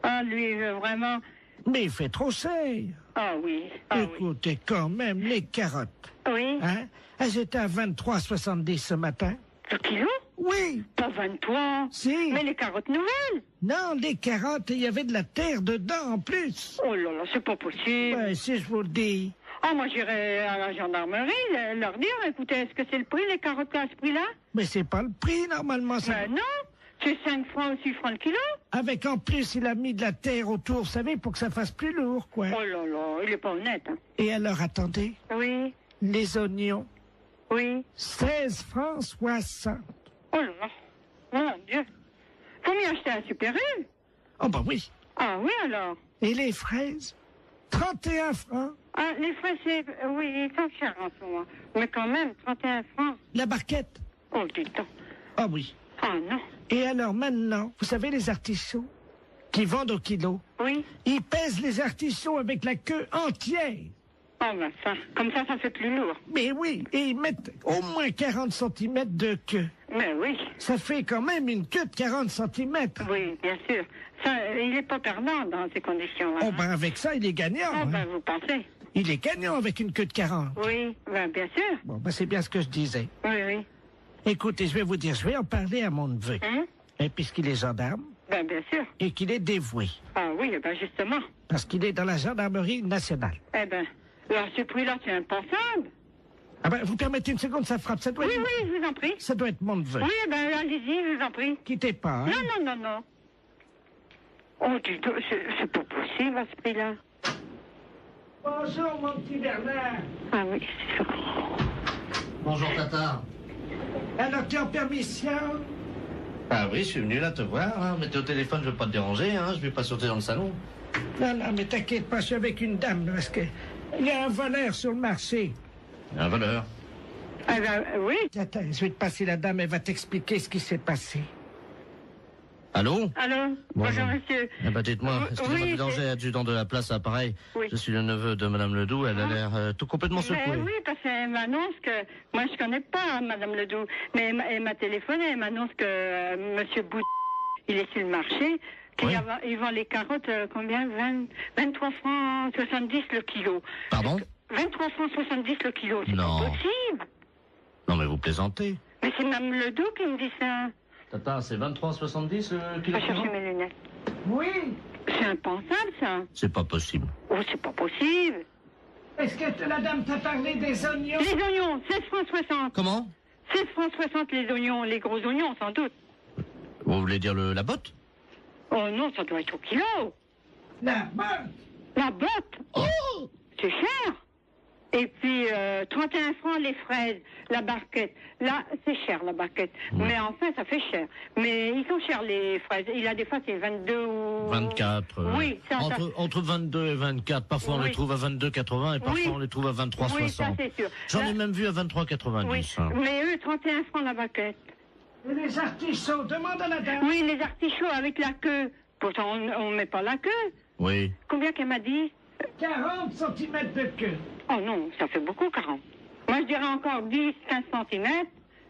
Ah, lui, vraiment... Mais il fait trop cher. Ah oui. Écoutez, quand même, les carottes. Oui. Hein? Elles étaient à 23,70 ce matin. Le kilo? Oui. Pas 23. Si. Mais les carottes nouvelles? Non, les carottes, il y avait de la terre dedans en plus. Oh là là, c'est pas possible. Ben, si je vous le dis. Ah, moi, j'irai à la gendarmerie leur dire, écoutez, est-ce que c'est le prix, les carottes à ce prix-là? Mais c'est pas le prix, normalement. Ça... Ben non. C'est 5 francs ou 6 francs le kilo. Avec en plus, il a mis de la terre autour, vous savez, pour que ça fasse plus lourd, quoi. Oh là là, il est pas honnête. Hein. Et alors, attendez. Oui. Les oignons. Oui. 16 francs 60. Oh là là. Mon Dieu. Faut m'y acheter un Super U. Oh bah oui. Ah oui, alors. Et les fraises? 31 francs. Ah, les fraises, c'est... Oui, ils sont chers en ce moment. Mais quand même, 31 francs. La barquette? Oh, dis donc. Ah oui. Ah non. Et alors maintenant, vous savez les artichauts qui vendent au kilo? Oui. Ils pèsent les artichauts avec la queue entière. Oh ben ça, comme ça fait plus lourd. Mais oui, et ils mettent au moins 40 cm de queue. Mais oui. Ça fait quand même une queue de 40 cm. Oui, bien sûr. Ça, il n'est pas perdant dans ces conditions-là. Oh ben avec ça, il est gagnant. Oh ben vous pensez? Il est gagnant avec une queue de 40. Oui, ben bien sûr. Bon, ben c'est bien ce que je disais. Oui, oui. Écoutez, je vais vous dire, je vais en parler à mon neveu. Et puisqu'il est gendarme. Ben bien sûr. Et qu'il est dévoué. Ah oui, ben justement. Parce qu'il est dans la gendarmerie nationale. Eh ben, alors ce prix-là, c'est impensable. Ah ben, vous permettez une seconde, ça frappe. Ça doit Oui, être... oui, je vous en prie. Ça doit être mon neveu. Oui, ben allez-y, je vous en prie. Quittez pas, hein. Non. Oh, dis donc, c'est pas possible à ce prix-là. Bonjour, mon petit Bernard. Ah oui, c'est ça. Bonjour, Tata. Alors, tu as permission? Ah oui, je suis venu là te voir, hein. Mais t'es au téléphone, je veux pas te déranger, hein. Je vais pas sauter dans le salon. Non, mais t'inquiète pas, je suis avec une dame, parce que il y a un voleur sur le marché. Un voleur. Ah ben, oui. Attends, je vais te passer la dame, elle va t'expliquer ce qui s'est passé. Allô? Allô? Bonjour, monsieur. Eh ben, dites-moi, excusez-moi oui, du danger, adjudant de la place à Pareil. Oui. Je suis le neveu de Madame Ledoux, elle a l'air tout complètement secouée. Oui, parce qu'elle m'annonce que... Moi, je connais pas Madame Ledoux, mais elle m'a téléphoné, elle m'annonce que Monsieur Bout, il est sur le marché, qu'il vend les carottes, combien? 23 francs 70 le kilo. Pardon? 23 francs 70 le kilo, c'est Non. pas possible. Non, mais vous plaisantez. Mais c'est Mme Ledoux qui me dit ça. Tata, c'est 23,70 le Je kilo? vais chercher mes lunettes. Oui. C'est impensable, ça. C'est pas possible. Oh, c'est pas possible. Est-ce que la dame t'a parlé des oignons? Les oignons, 16 francs 60. Comment? 16 francs 60 les oignons, les gros oignons, sans doute. Vous voulez dire la botte? Oh non, ça doit être au kilo. La botte? La botte? Oh! C'est cher. Et puis, 31 francs les fraises, la barquette. Là, c'est cher, la barquette. Mais enfin, ça fait cher. Mais ils sont chers, les fraises. Il a des fois, c'est 22 ou... 24. Oui, ça, entre 22 et 24. Parfois, on les trouve à 22,80 et parfois, on les trouve à 23,60. Oui, ça, c'est sûr. J'en ai même vu à 23,90. Oui, mais eux, 31 francs la barquette. Et les artichauts, demande à la dame. Oui, les artichauts avec la queue. Pourtant, on ne met pas la queue. Oui. Combien qu'elle m'a dit? 40 cm de queue. Oh non, ça fait beaucoup, 40. Moi, je dirais encore 10, 15 cm.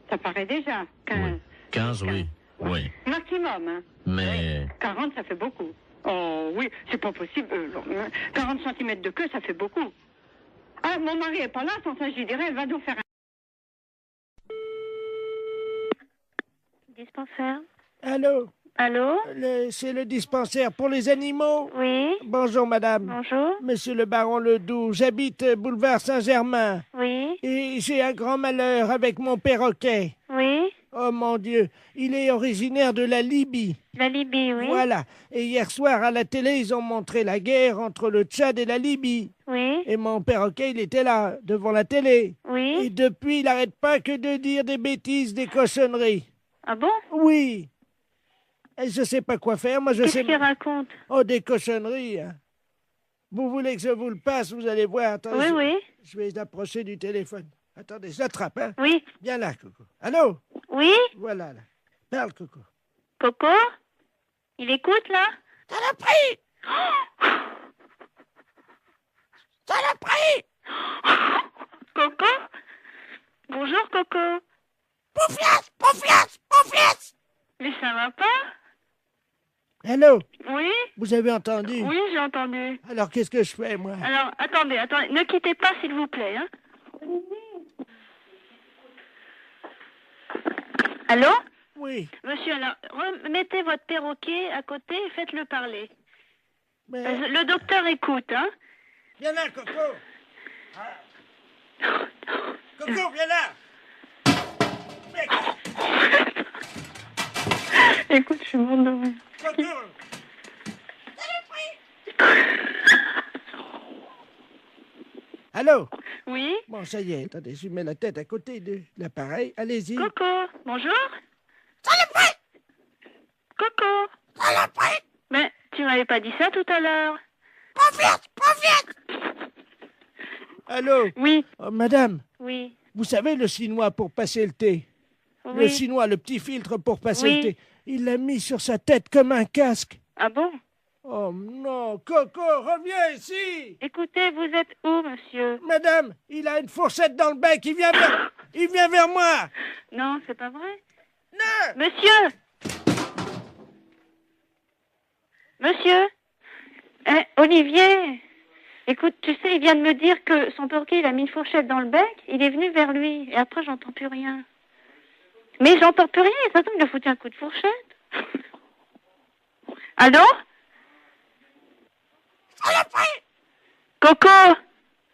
Ça paraît déjà. 15. Oui. 15, oui. Oui. Maximum, hein. Mais... 40, ça fait beaucoup. Oh oui, c'est pas possible. 40 cm de queue, ça fait beaucoup. Ah, mon mari est pas là, sans ça, je lui dirais, va donc faire un... Dispensaire. Allô? Allô? C'est le dispensaire pour les animaux? Oui. Bonjour, madame. Bonjour. Monsieur le baron Ledoux, j'habite boulevard Saint-Germain. Oui. Et j'ai un grand malheur avec mon perroquet. Oui. Oh mon Dieu, il est originaire de la Libye. La Libye, oui. Voilà. Et hier soir, à la télé, ils ont montré la guerre entre le Tchad et la Libye. Oui. Et mon perroquet, il était là, devant la télé. Oui. Et depuis, il n'arrête pas que de dire des bêtises, des cochonneries. Ah bon? Oui. Et je sais pas quoi faire, moi je sais... Qu'est-ce qu'il raconte? Oh, des cochonneries, hein. Vous voulez que je vous le passe, vous allez voir. Attendez, Oui. Je vais l'approcher du téléphone. Attendez, je l'attrape, hein. Oui. Viens là, Coco. Allô? Oui. Voilà, là. Parle, Coco. Coco? Il écoute, là? Saloperie! Saloperie! Coco? Bonjour, Coco. Poufias! Poufias! Poufias! Mais ça va pas? Allô? Oui? Vous avez entendu? Oui, j'ai entendu. Alors, qu'est-ce que je fais, moi? Alors, attendez, ne quittez pas, s'il vous plaît, hein. Allô? Oui. Monsieur, alors, remettez votre perroquet à côté et faites-le parler. Mais... Le docteur écoute, hein. Viens là, Coco. Coco, viens là. Écoute, je suis morte de rire. Coco. Allô? Oui? Bon, ça y est, attendez, je mets la tête à côté de l'appareil. Allez-y. Coco, bonjour? Saloperie! Coco! Saloperie! Mais tu m'avais pas dit ça tout à l'heure. Pas vite! Allô? Oui. Oh, madame? Oui. Vous savez le chinois pour passer le thé? Oui. Le chinois, le petit filtre pour passer Oui. le thé. Il l'a mis sur sa tête comme un casque. Ah bon? Oh non, Coco, reviens ici! Écoutez, vous êtes où, monsieur? Madame, il a une fourchette dans le bec, il vient vers moi! Non, c'est pas vrai? Non! Monsieur! Monsieur? Olivier! Écoute, tu sais, il vient de me dire que son perroquet, il a mis une fourchette dans le bec, il est venu vers lui, et après, j'entends plus rien. Mais j'entends plus rien, et ça tombe, il a foutu un coup de fourchette. Allô? Saloperie! Coco!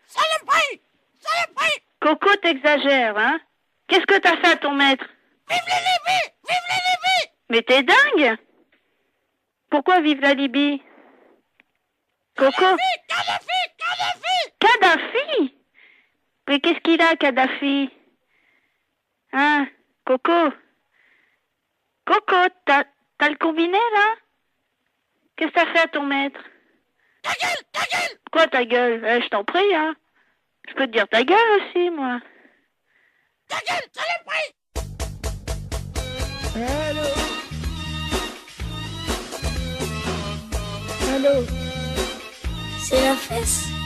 Saloperie! Saloperie! Coco, t'exagères, hein? Qu'est-ce que t'as fait à ton maître? Vive la Libye! Vive la Libye! Mais t'es dingue! Pourquoi vive la Libye? Coco? Kadhafi! Kadhafi? Mais qu'est-ce qu'il a, Kadhafi? Hein? Coco? Coco, t'as le combiné, là? Qu'est-ce que t'as fait à ton maître? Ta gueule! Ta gueule! Quoi, ta gueule? Je t'en prie, hein? Je peux te dire ta gueule aussi, moi. Ta gueule, ça l'est pris! Allô? Allô? C'est la fesse.